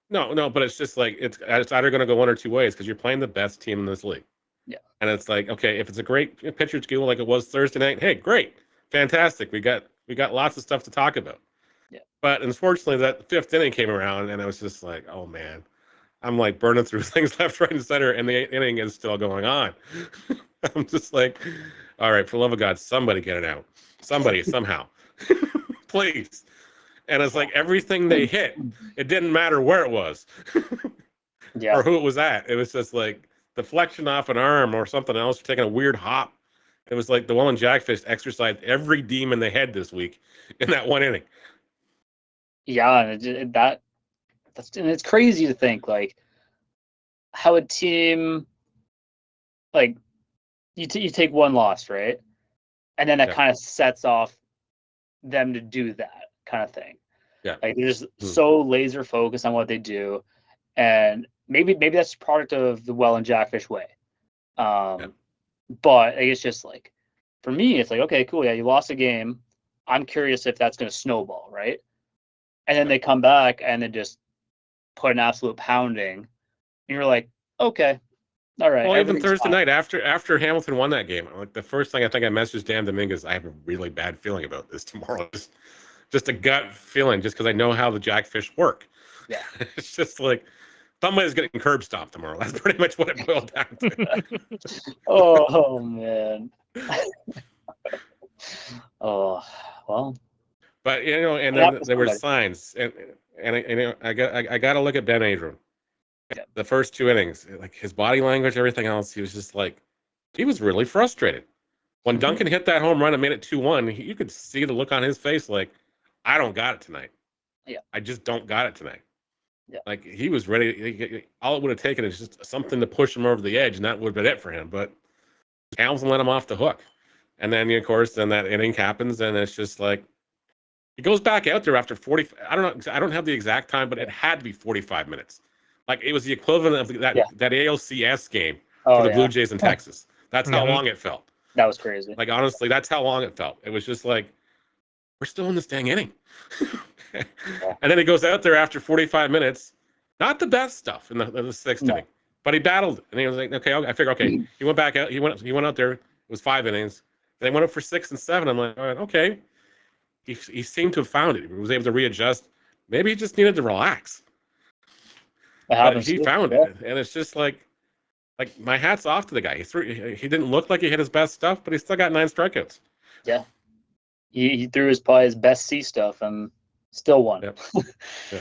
No, but it's just like, it's either going to go one or two ways because you're playing the best team in this league.
Yeah.
And it's like, okay, if it's a great pitcher's duel like it was Thursday night, hey, great, fantastic. We got lots of stuff to talk about.
Yeah.
But unfortunately, that 5th inning came around, and I was just like, "Oh man, I'm like burning through things left, right, and center, and the 8th inning is still going on." I'm just like, "All right, for the love of God, somebody get it out, somebody somehow, please." And it's like everything they hit, it didn't matter where it was, or who it was at. It was just like deflection off an arm or something else, taking a weird hop. It was like the Welland Jackfish exercised every demon they had this week in that 1 inning.
Yeah, and it's crazy to think like how a team like you take one loss, right, and then that kind of sets off them to do that kind of thing.
Yeah,
like they're just so laser focused on what they do, and maybe that's a product of the Welland Jackfish way. But it's just like for me, it's like, okay, cool, yeah, you lost a game. I'm curious if that's going to snowball, right? And then they come back and they just put an absolute pounding. And you're like, okay, all right.
Well, even Thursday night after Hamilton won that game, like the first thing I think I messaged Dan Dominguez, I have a really bad feeling about this tomorrow. Just a gut feeling, just because I know how the Jackfish work.
Yeah.
It's just like somebody's getting curb stomped tomorrow. That's pretty much what it boiled down to.
Oh man. Oh well.
But and then there were signs, and I got to look at Ben Adron. Yeah. The first 2 innings, like his body language, everything else, he was just like, he was really frustrated. When Duncan hit that home run and made it 2-1, you could see the look on his face, like, I don't got it tonight.
Yeah,
I just don't got it tonight.
Yeah,
like he was ready. All it would have taken is just something to push him over the edge, and that would have been it for him. But Hamilton let him off the hook, and then of course, then that inning happens, and it's just like. He goes back out there after 40. I don't know. I don't have the exact time, but it had to be 45 minutes. Like it was the equivalent of that ALCS game for the Blue Jays in Texas. That's how long it felt.
That was crazy.
Like honestly, that's how long it felt. It was just like we're still in this dang inning. And then he goes out there after 45 minutes. Not the best stuff in the 6th inning, but he battled, and he was like, okay, I figure, okay, he went back out. He went out there. It was 5 innings. They went up for 6 and 7. I'm like, all right, okay. He seemed to have found it. He was able to readjust. Maybe he just needed to relax. But he found it, and it's just like my hat's off to the guy. He didn't look like he hit his best stuff, but he still got 9 strikeouts.
Yeah, he threw probably his best C stuff and still won.
Yep. Yeah.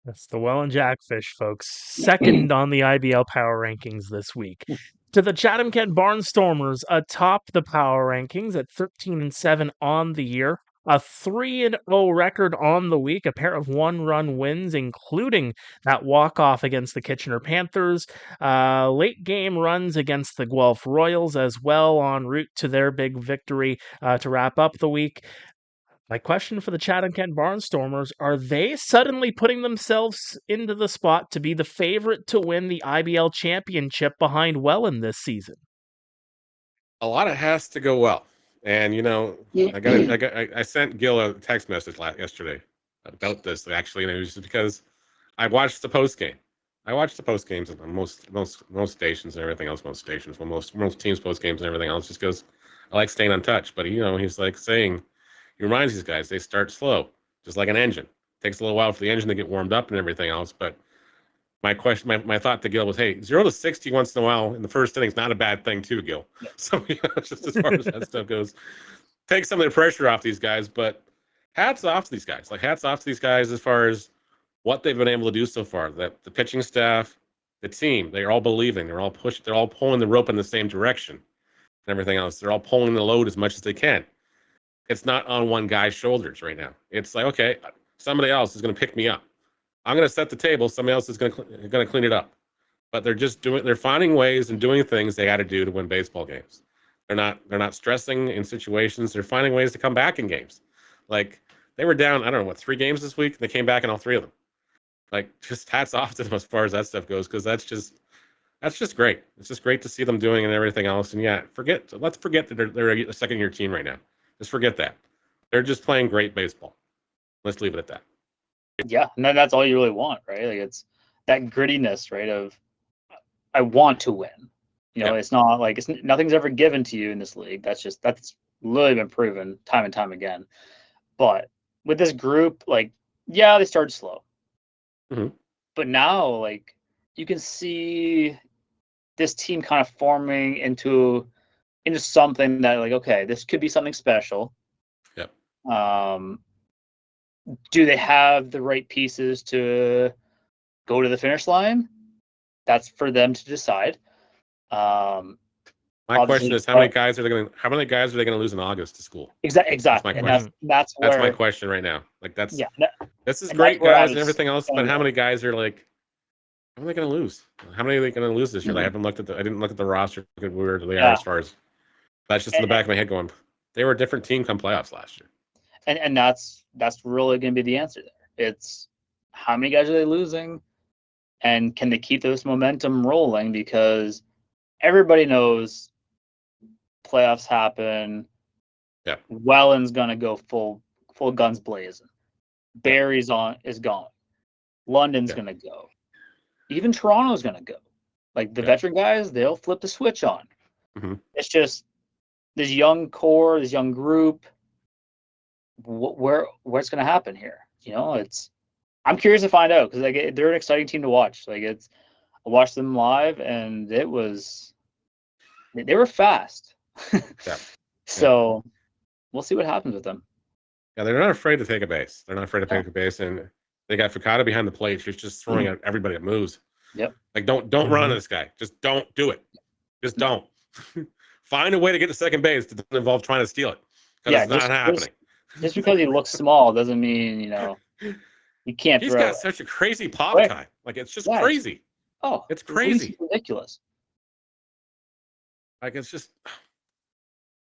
That's the Welland Jackfish, folks. Second on the IBL power rankings this week. To the Chatham-Kent Barnstormers atop the power rankings at 13-7 on the year. A 3-0 record on the week, a pair of one-run wins, including that walk-off against the Kitchener Panthers, late game runs against the Guelph Royals as well, en route to their big victory to wrap up the week. My question for the Chatham-Kent Barnstormers, are they suddenly putting themselves into the spot to be the favorite to win the IBL championship behind Welland this season?
A lot of has to go well. And I sent Gil a text message yesterday about this actually, and it was just because I watched the post game. I watched the post games on most stations and everything else. Most stations, well, most teams post games and everything else, just because I like staying on touch. But he's like saying, he reminds these guys they start slow, just like an engine. It takes a little while for the engine to get warmed up and everything else. But my thought to Gil was, hey, 0 to 60 once in a while in the first inning is not a bad thing too, Gil. So just as far as that stuff goes, take some of the pressure off these guys. But hats off to these guys. Like hats off to these guys as far as what they've been able to do so far. The pitching staff, the team, they're all believing. They're all pushing. They're all pulling the rope in the same direction and everything else. They're all pulling the load as much as they can. It's not on one guy's shoulders right now. It's like, okay, somebody else is going to pick me up. I'm going to set the table. Somebody else is going to clean it up. But they're finding ways and doing things they got to do to win baseball games. They're not stressing in situations. They're finding ways to come back in games. Like they were down, I don't know, 3 games this week. They came back in all 3 of them. Like just hats off to them as far as that stuff goes, because that's just great. It's just great to see them doing and everything else. And yeah, let's forget that they're a second-year team right now. Just forget that. They're just playing great baseball. Let's leave it at that.
Yeah, and then that's all you really want, right? Like it's that grittiness, right? Of I want to win. It's not like nothing's ever given to you in this league. That's literally been proven time and time again. But with this group, like, yeah, they started slow.
Mm-hmm.
But now, like, you can see this team kind of forming into something that, like, okay, this could be something special.
Yep.
Do they have the right pieces to go to the finish line? That's for them to decide.
My question is, how many guys are they going to lose in August to school?
Exactly.
That's my question.
That's
my question right now. Like this is great, guys, and everything else. But how many guys are like? How are they going to lose? How many are they going to lose this year? Mm-hmm. I didn't look at the roster. Look at where they are as far as. That's just in the back of my head going. They were a different team come playoffs last year.
And that's really going to be the answer there. It's how many guys are they losing, and can they keep this momentum rolling? Because everybody knows playoffs happen.
Yeah.
Welland's gonna go full guns blazing. Barrie's is gone. London's gonna go. Even Toronto's gonna go. Like the veteran guys, they'll flip the switch on.
Mm-hmm.
It's just this young core, this young group. What's gonna happen here? I'm curious to find out, because like they're an exciting team to watch. Like I watched them live, and they were fast.
Yeah.
So we'll see what happens with them.
Yeah, they're not afraid to take a base. They're not afraid to take a base, and they got Fakata behind the plate. She's just throwing at everybody that moves.
Yep.
Like don't run into this guy. Just don't do it. Just don't. Find a way to get to second base that doesn't involve trying to steal it. Because it's not happening.
Just because he looks small doesn't mean you can't.
He's got such a crazy pop time. Like it's just crazy.
Oh,
it's crazy.
It's ridiculous.
Like it's just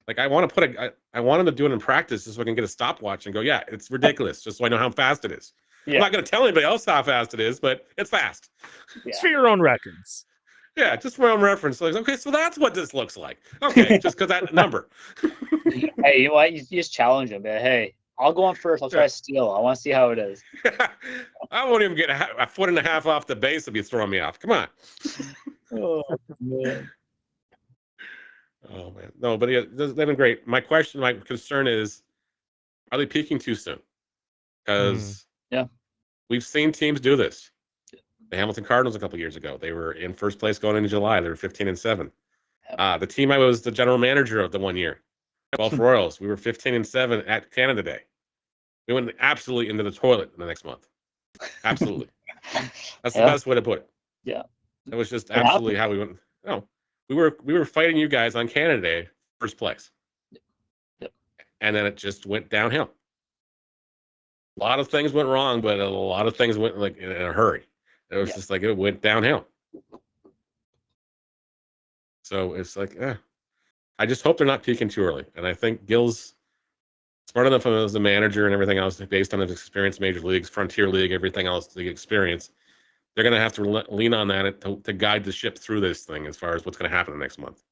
like I want him to do it in practice just so I can get a stopwatch and go, yeah, it's ridiculous, just so I know how fast it is. Yeah. I'm not going to tell anybody else how fast it is, but it's fast.
Yeah. It's for your own records.
Yeah, just for my own reference. Like, okay, so that's what this looks like. Okay, just because that number.
Hey, you know what? You just challenge him. But hey, I'll go on first. I'll try to steal. I want to see how it is.
I won't even get a foot and a half off the base if you throwing me off. Come on.
Oh, man.
Oh, man. No, but yeah, they've been great. My concern is, are they peaking too soon? Because we've seen teams do this. The Hamilton Cardinals a couple years ago, they were in first place going into July. They were 15-7. The team I was the general manager of the one year, Guelph Royals, we were 15-7 at Canada Day. We went absolutely into the toilet in the next month. Absolutely. That's the best way to put it.
Yeah.
It was just absolutely how we went. No, we were fighting you guys on Canada Day, first place.
Yep.
And then it just went downhill. A lot of things went wrong, but a lot of things went like in a hurry. It was just like it went downhill. So it's like, I just hope they're not peaking too early. And I think Gil's smart enough as a manager and everything else, based on his experience, major leagues, Frontier League, everything else, the experience. They're going to have to lean on that to guide the ship through this thing as far as what's going to happen the next month.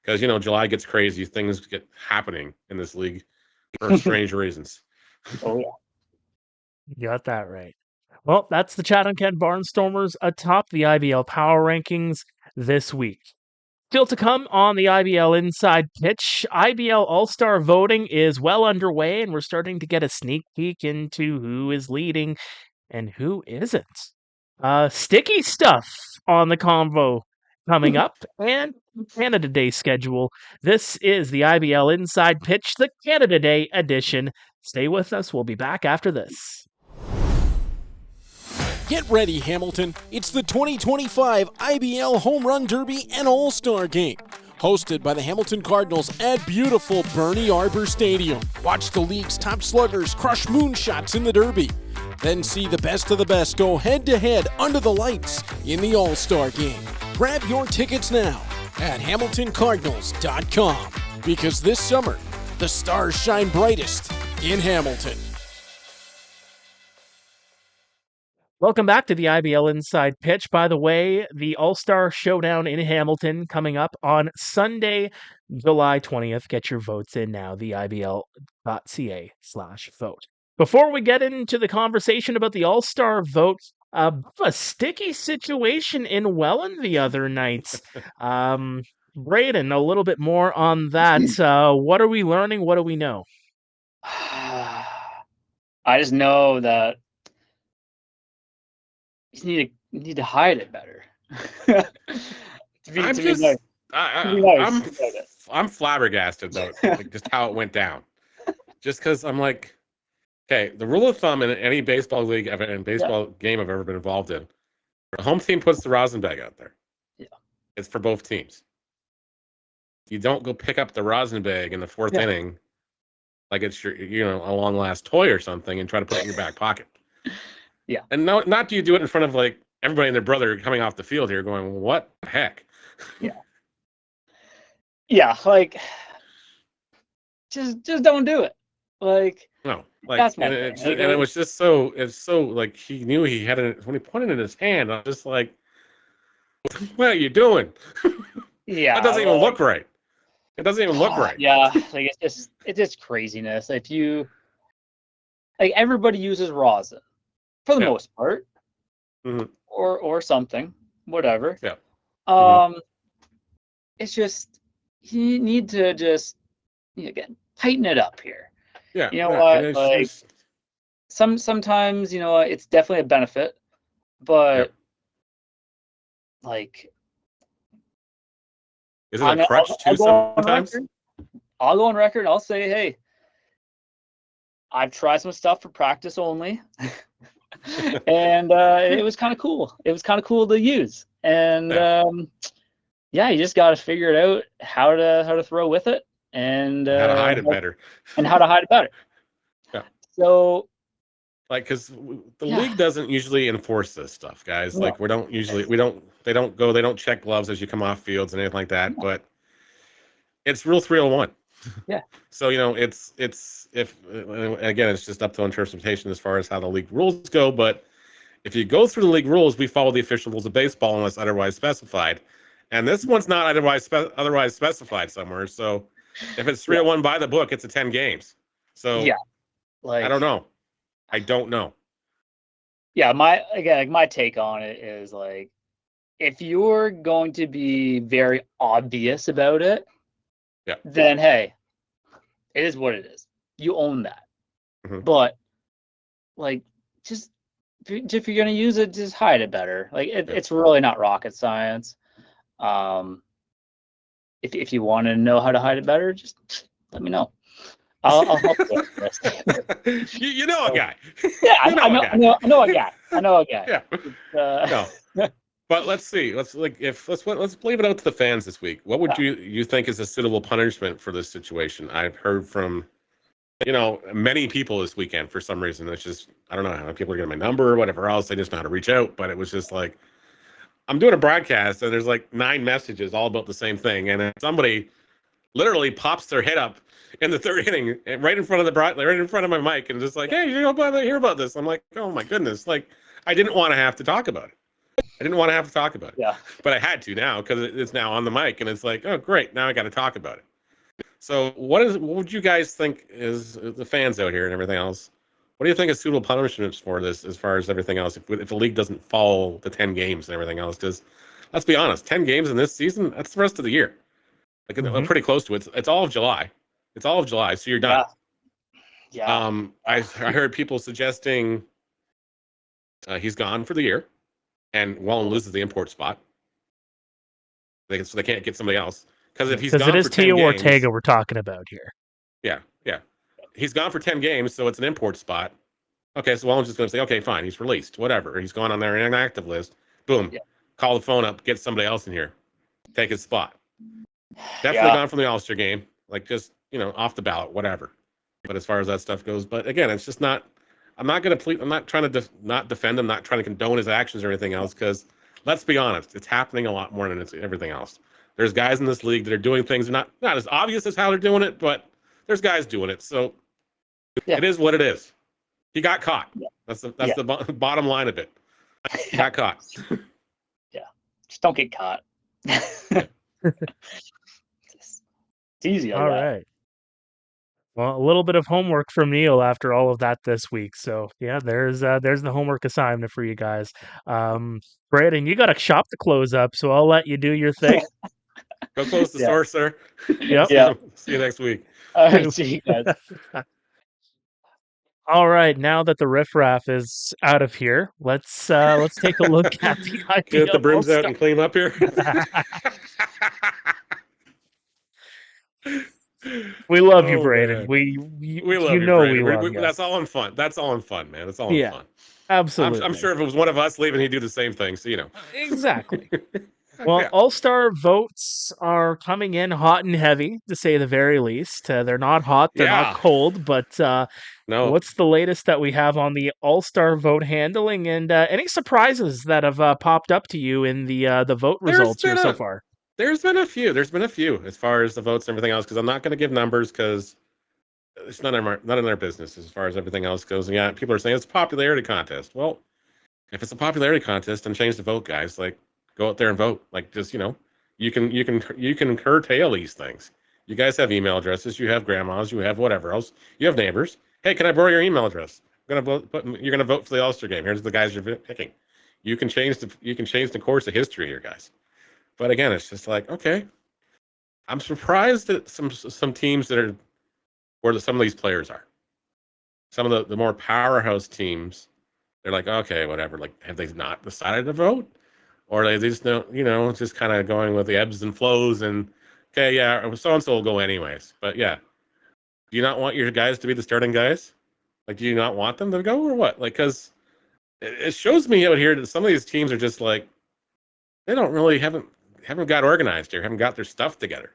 Because, July gets crazy. Things get happening in this league for strange reasons.
Oh, yeah.
You got that right. Well, that's the Chatham-Kent Barnstormers atop the IBL Power Rankings this week. Still to come on the IBL Inside Pitch, IBL All-Star voting is well underway, and we're starting to get a sneak peek into who is leading and who isn't. Sticky stuff on the convo coming up, and Canada Day schedule. This is the IBL Inside Pitch, the Canada Day edition. Stay with us. We'll be back after this.
Get ready, Hamilton. It's the 2025 IBL Home Run Derby and All-Star Game. Hosted by the Hamilton Cardinals at beautiful Bernie Arbor Stadium. Watch the league's top sluggers crush moonshots in the Derby. Then see the best of the best go head-to-head under the lights in the All-Star Game. Grab your tickets now at HamiltonCardinals.com. Because this summer, the stars shine brightest in Hamilton.
Welcome back to the IBL Inside Pitch. By the way, the All-Star Showdown in Hamilton coming up on Sunday, July 20th. Get your votes in now, theibl.ca/vote. Before we get into the conversation about the All-Star vote, a sticky situation in Welland the other night. Braeden, a little bit more on that. What are we learning? What do we know?
I just know that you need to hide it better.
I'm flabbergasted though, like just how it went down. Just because I'm like, okay, the rule of thumb in any baseball league and baseball game I've ever been involved in, the home team puts the rosin bag out there.
Yeah,
it's for both teams. You don't go pick up the rosin bag in the fourth inning, like it's your a long last toy or something, and try to put it in your back pocket.
Yeah.
And not do you do it in front of like everybody and their brother coming off the field here going, what the heck?
Yeah. Yeah, like just don't do it. Like
no, like
that's my
and
thing.
It was just so like he knew he had it when he pointed it in his hand. I was just like, what are you doing?
Yeah.
That doesn't even look right. It doesn't even look right.
Yeah, like it's just craziness. If you like everybody uses rosin. For the most part, or something, whatever.
Yeah.
It's just you need to just tighten it up here.
Yeah.
You know what? Like sometimes it's definitely a benefit, but like,
is it a crutch too? Sometimes
I'll go on record. I'll say, hey, I've tried some stuff for practice only. And it was kind of cool. It was kind of cool to use. And you just got to figure it out how to throw with it and
how to hide it better.
And how to hide it better.
Yeah.
So,
like, because the league doesn't usually enforce this stuff, guys. No. Like, they don't check gloves as you come off fields and anything like that. No. But it's Rule 301.
Yeah.
So it's again, it's just up to interpretation as far as how the league rules go. But if you go through the league rules, we follow the official rules of baseball unless otherwise specified. And this one's not otherwise specified somewhere. So if it's 301 by the book, it's a 10 games. So I don't know.
Yeah, my take on it is like, if you're going to be very obvious about it, then hey, it is what it is. You own that. Mm-hmm. But like, just if you're gonna use it, just hide it better. Like it's really not rocket science. If you want to know how to hide it better, just let me know. I'll help you with this.
you know a guy.
Yeah, I
You know a guy.
know a guy. I know a guy.
Yeah. No. But let's see. Let's leave it out to the fans this week. What would you think is a suitable punishment for this situation? I've heard from, many people this weekend for some reason. It's just, I don't know how people are getting my number or whatever else. They just know how to reach out. But it was just like, I'm doing a broadcast and there's like 9 messages all about the same thing. And then somebody literally pops their head up in the 3rd inning right in front of right in front of my mic and just like, hey, you hear about this? I'm like, oh my goodness. Like, I didn't want to have to talk about it.
Yeah.
But I had to now because it's now on the mic and it's like, oh, great. Now I got to talk about it. So what would you guys think is the fans out here and everything else? What do you think is suitable punishments for this as far as everything else? If the league doesn't follow the 10 games and everything else, because let's be honest, 10 games in this season, that's the rest of the year. Like I'm pretty close to it. It's all of July. It's all of July. So you're done.
Yeah.
I heard people suggesting he's gone for the year. And Welland loses the import spot, so they can't get somebody else. Because if he's gone
it is
for 10
Tio
games,
Ortega we're talking about here.
Yeah. He's gone for 10 games, so it's an import spot. Okay, so Welland's just going to say, okay, fine, he's released, whatever. He's gone on their inactive list. Boom, call the phone up, get somebody else in here, take his spot. Definitely gone from the All-Star game, like just off the ballot, whatever. But as far as that stuff goes, but again, it's just not. I'm not trying to not defend him, not trying to condone his actions or anything else, because let's be honest, it's happening a lot more than it's everything else. There's guys in this league that are doing things not as obvious as how they're doing it, but there's guys doing it. So it is what it is. He got caught. Yeah. That's the bottom line of it. He got caught.
Yeah. Just don't get caught. It's easy.
All right. Well, a little bit of homework from Neil after all of that this week. So yeah, there's the homework assignment for you guys. Braeden, you got a shop to close up, so I'll let you do your thing.
Go close the store, sir.
Yep.
See you next week.
All right, see you guys.
All right, now that the riffraff is out of here, let's take a look at the IBL.
Get the brooms out and clean up here.
We love you, Braeden.
Man. We love you,
Braeden.
We love you. That's all in fun. That's all in fun, man. It's all in fun.
Absolutely.
I'm sure if it was one of us leaving, he'd do the same thing. So
Exactly. Well, All-Star votes are coming in hot and heavy, to say the very least. They're not hot, they're not cold, but
no.
What's the latest that we have on the All-Star vote handling, and any surprises that have popped up to you in the vote results here so far?
There's been a few as far as the votes and everything else, because I'm not going to give numbers because it's not in their business as far as everything else goes. And yeah, people are saying it's a popularity contest. Well, if it's a popularity contest, then change the vote, guys. Like, go out there and vote. Like, just you can curtail these things. You guys have email addresses. You have grandmas. You have whatever else. You have neighbors. Hey, can I borrow your email address? I'm gonna vote. You're gonna vote for the All-Star game. Here's the guys you're picking. You can change the course of history here, guys. But again, it's just like, okay, I'm surprised that some teams that are where some of these players are. Some of the more powerhouse teams, they're like, okay, whatever. Like, have they not decided to vote? Or they just don't, just kind of going with the ebbs and flows and, okay, yeah, so-and-so will go anyways. But yeah, do you not want your guys to be the starting guys? Like, do you not want them to go or what? Like, because it shows me out here that some of these teams are just like, they don't really haven't got organized here, haven't got their stuff together.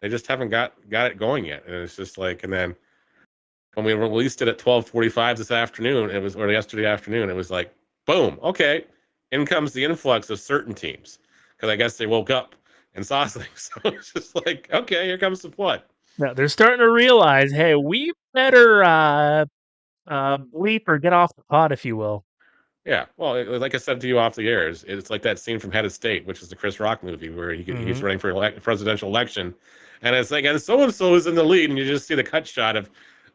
They just haven't got it going yet. And it's just like, and then when we released it at 12:45 this afternoon, or yesterday afternoon, it was like, boom, okay, in comes the influx of certain teams. Because I guess they woke up and saw things. So it's just like, okay, here comes the flood.
Now they're starting to realize, hey, we better bleep or get off the pot, if you will.
Yeah, well, like I said to you off the air, it's like that scene from Head of State, which is the Chris Rock movie where he's running for presidential election, and it's like, and so-and-so is in the lead, and you just see the cut shot of,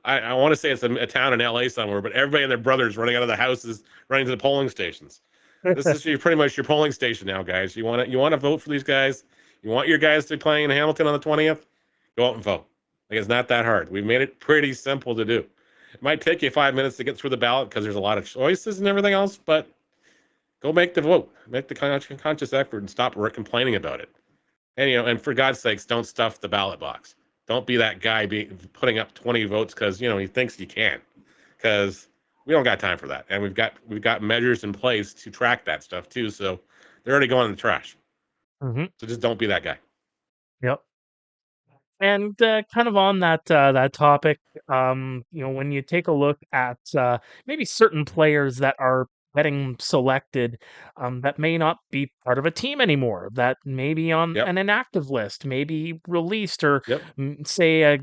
I want to say it's a town in LA somewhere, but everybody and their brothers running out of the houses, running to the polling stations. This is pretty much your polling station now, guys. You want to vote for these guys? You want your guys to play in Hamilton on the 20th? Go out and vote. Like, it's not that hard. We've made it pretty simple to do. It might take you 5 minutes to get through the ballot because there's a lot of choices and everything else, but go make the vote. Make the conscious effort and stop complaining about it. And, and for God's sakes, don't stuff the ballot box. Don't be that guy putting up 20 votes because he thinks he can, because we don't got time for that, and we've got measures in place to track that stuff too. So they're already going in the trash.
Mm-hmm.
So just don't be that guy.
Yep. And kind of on that topic, when you take a look at maybe certain players that are getting selected, that may not be part of a team anymore, that may be on
Yep.
an inactive list, maybe released, or
Yep.
say,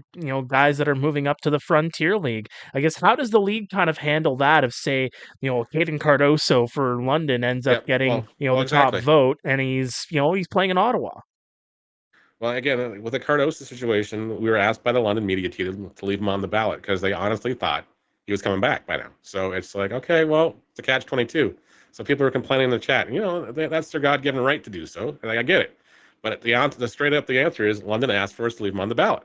guys that are moving up to the Frontier League. I guess how does the league kind of handle that? If say, Caden Cardoso for London ends up
Yep.
getting,
Well,
the top
exactly.
vote, and he's playing in Ottawa.
Well, again, with the Cardoso situation, we were asked by the London media team to leave him on the ballot because they honestly thought he was coming back by now. So it's like, okay, well, it's a catch-22. So people are complaining in the chat. That's their God-given right to do so. And I get it. But the answer is London asked for us to leave him on the ballot.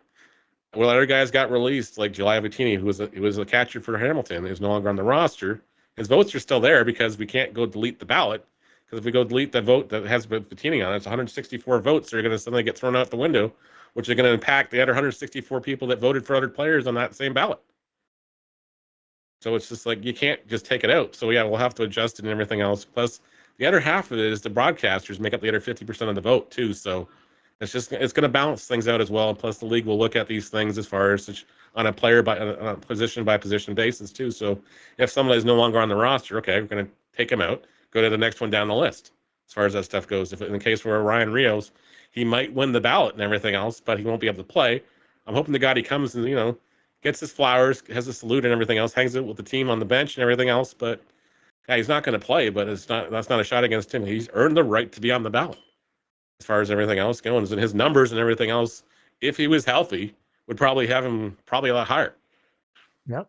Well, other guys got released, like July Vittini, who was a catcher for Hamilton, is no longer on the roster. His votes are still there because we can't go delete the ballot. Because if we go delete the vote that has Vittini on it, it's 164 votes. So you're going to suddenly get thrown out the window, which is going to impact the other 164 people that voted for other players on that same ballot. So it's just like you can't just take it out. So yeah, we'll have to adjust it and everything else. Plus, the other half of it is the broadcasters make up the other 50% of the vote too. So it's going to balance things out as well. Plus, the league will look at these things as far as on a on a position by position basis too. So if someone is no longer on the roster, okay, we're going to take him out, go to the next one down the list. As far as that stuff goes, if in the case where Ryan Rios, he might win the ballot and everything else, but he won't be able to play. I'm hoping the God he comes and gets his flowers, has a salute and everything else, hangs out with the team on the bench and everything else. But yeah, he's not going to play. But that's not a shot against him. He's earned the right to be on the ballot. As far as everything else goes, and his numbers and everything else, if he was healthy, would probably have him a lot higher.
Yep.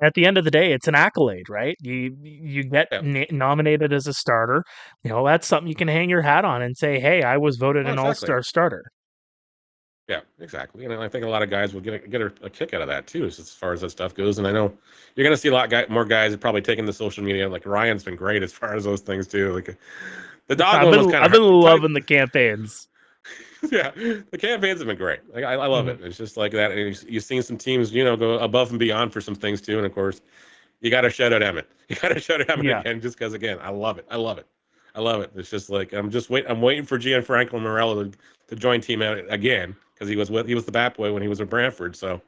At the end of the day, it's an accolade, right? You get nominated as a starter. That's something you can hang your hat on and say, "Hey, I was voted an
Exactly.
all-star starter."
Yeah, exactly. And I think a lot of guys will get a kick out of that too, as far as that stuff goes. And I know you're going to see a lot more guys probably taking to social media. Like Ryan's been great as far as those things too. Like the dog one was kind of.
I've been loving the campaigns.
Yeah, the campaigns have been great. Like, I love it. It's just like that. And you've seen some teams, go above and beyond for some things too. And of course, you got to shout out Emmett. You got to shout out Emmett again, just because again, I love it. I love it. I love it. It's just like I'm waiting for Gianfranco Morello to join team out again because he was the bat boy when he was with Brantford. So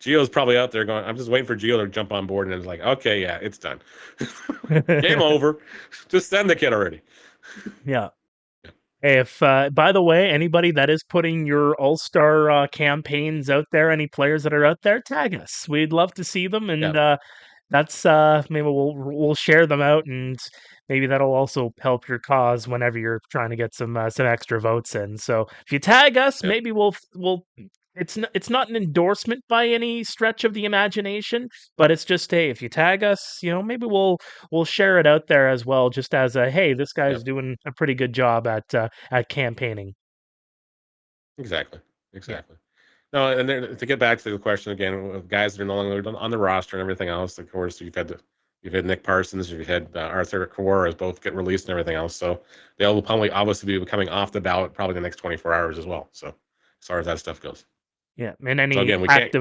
Gio's probably out there going. I'm just waiting for Gio to jump on board and it's like, okay, yeah, it's done. Game over. Just send the kid already.
Yeah. Hey, if by the way, anybody that is putting your all-star campaigns out there, any players that are out there, tag us. We'd love to see them, and that's maybe we'll share them out, and maybe that'll also help your cause whenever you're trying to get some extra votes in. So if you tag us, maybe we'll it's not an endorsement by any stretch of the imagination, but it's just, hey, if you tag us, maybe we'll share it out there as well, just as a, hey, this guy's doing a pretty good job at campaigning.
Exactly. No, and then to get back to the question again, with guys that are no longer on the roster and everything else, of course, you've had Nick Parsons, you've had Arthur Kawaras both get released and everything else. So they'll probably obviously be coming off the ballot probably the next 24 hours as well. So as far as that stuff goes.
Yeah, and any
so again, we can't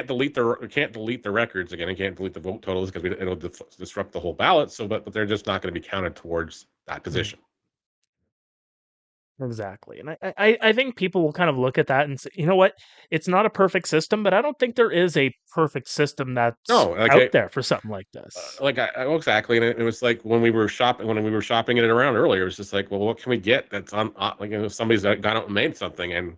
delete the records again. We can't delete the vote totals because it'll disrupt the whole ballot. So, but they're just not going to be counted towards that position.
Exactly. And I think people will kind of look at that and say, you know what? It's not a perfect system, but I don't think there is a perfect system that's out there for something like this.
Exactly. And it was like when we were shopping it around earlier, it was just like, well, what can we get that's on if somebody's gone out and made something and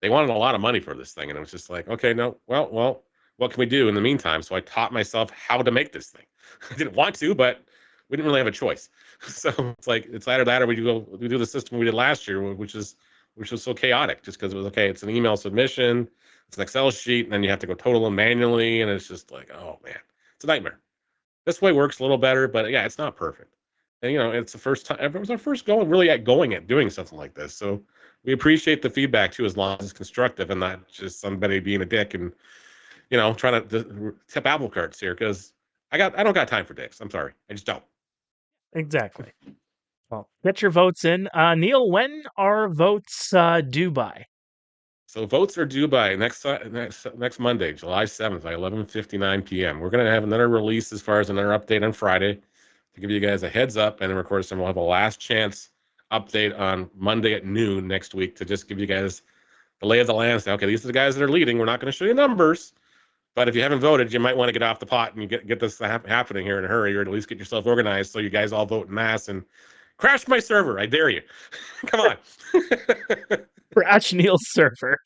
they wanted a lot of money for this thing. And it was just like, okay, no, well, what can we do in the meantime? So I taught myself how to make this thing. I didn't want to, but we didn't really have a choice. So it's like it's either that or we do the system we did last year, which was so chaotic, just because it was okay. It's an email submission, it's an Excel sheet, and then you have to go total them manually, and it's just like, oh man, it's a nightmare. This way works a little better, but yeah, it's not perfect. And it's the first time. It was our first going at doing something like this. So we appreciate the feedback too, as long as it's constructive and not just somebody being a dick and trying to tip apple carts here. Because I don't got time for dicks. I'm sorry, I just don't.
Exactly. Well, get your votes in. Neil, when are votes due by?
So votes are due by next Monday, July 7th, by 11:59 p.m. We're gonna have another release as far as another update on Friday to give you guys a heads up, and then of course, we'll have a last chance update on Monday at noon next week to just give you guys the lay of the land. Say, okay, these are the guys that are leading. We're not going to show you numbers, but if you haven't voted, you might want to get off the pot and you get this happening here in a hurry, or at least get yourself organized so you guys all vote in mass and crash my server. I dare you. Come on.
Crash Neil's server.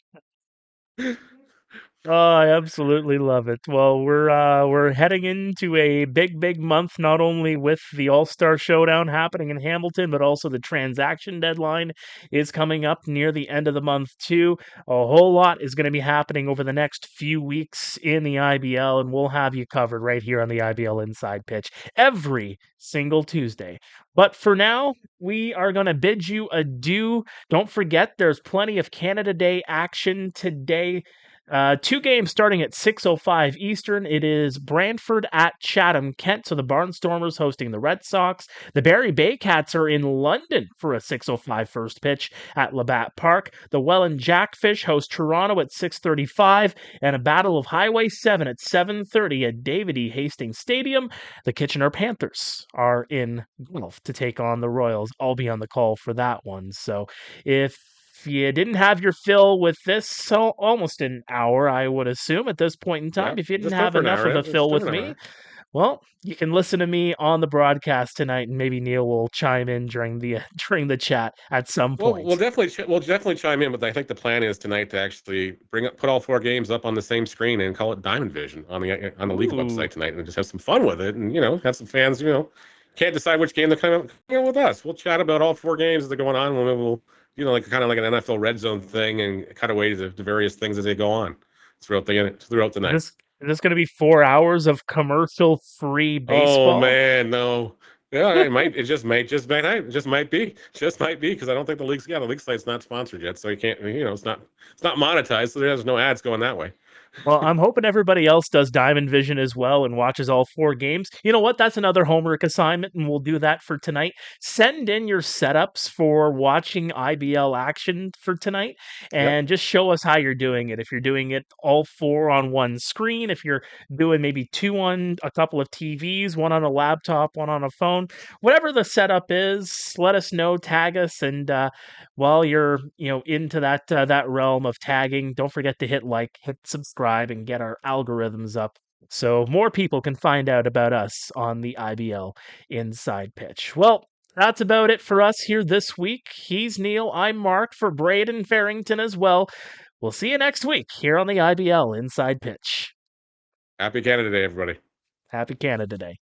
Oh, I absolutely love it. Well, we're heading into a big month, not only with the All-Star Showdown happening in Hamilton, but also the transaction deadline is coming up near the end of the month too. A whole lot is going to be happening over the next few weeks in the IBL, and we'll have you covered right here on the IBL Inside Pitch every single Tuesday. But for now, we are going to bid you adieu. Don't forget, there's plenty of Canada Day action today. 2 games starting at 6:05 Eastern. It is Brantford at Chatham-Kent, so the Barnstormers hosting the Red Sox. The Barrie Baycats are in London for a 6:05 first pitch at Labatt Park. The Welland Jackfish host Toronto at 6:35, and a Battle of Highway 7 at 7:30 at David E. Hastings Stadium. The Kitchener Panthers are in Guelph to take on the Royals. I'll be on the call for that one, so if you didn't have your fill with this, so almost an hour, I would assume, at this point in time.
Yeah,
If you didn't
just
have
over an
enough
hour,
of a
just
fill
over
with
an
me,
hour.
well, you can listen to me on the broadcast tonight, and maybe Neil will chime in during the chat at some
Well,
point.
we'll definitely chime in, but I think the plan is tonight to actually put all 4 games up on the same screen and call it Diamond Vision on the league
Ooh.
website tonight, and just have some fun with it, and have some fans. Can't decide which game they're coming with us. We'll chat about all 4 games that are going on. We'll kind of like an NFL red zone thing, and cut away to various things as they go on throughout the night.
Is this going to be 4 hours of commercial-free baseball?
Oh man, no. Yeah, it might. It just might be. Just might be, because I don't think the league site's not sponsored yet, so you can't. It's not monetized, so there's no ads going that way.
Well, I'm hoping everybody else does Diamond Vision as well and watches all 4 games. You know what? That's another homework assignment, and we'll do that for tonight. Send in your setups for watching IBL action for tonight, and just show us how you're doing it. If you're doing it all 4 on one screen, if you're doing maybe 2 on a couple of TVs, 1 on a laptop, 1 on a phone, whatever the setup is, let us know, tag us, and while you're into that realm of tagging, don't forget to hit like, hit subscribe, and get our algorithms up so more people can find out about us on the IBL Inside Pitch. Well, that's about it for us here this week. He's Neil, I'm Mark, for Braeden Ferrington as well. We'll see you next week here on the IBL Inside Pitch.
Happy Canada Day, everybody.
Happy Canada Day.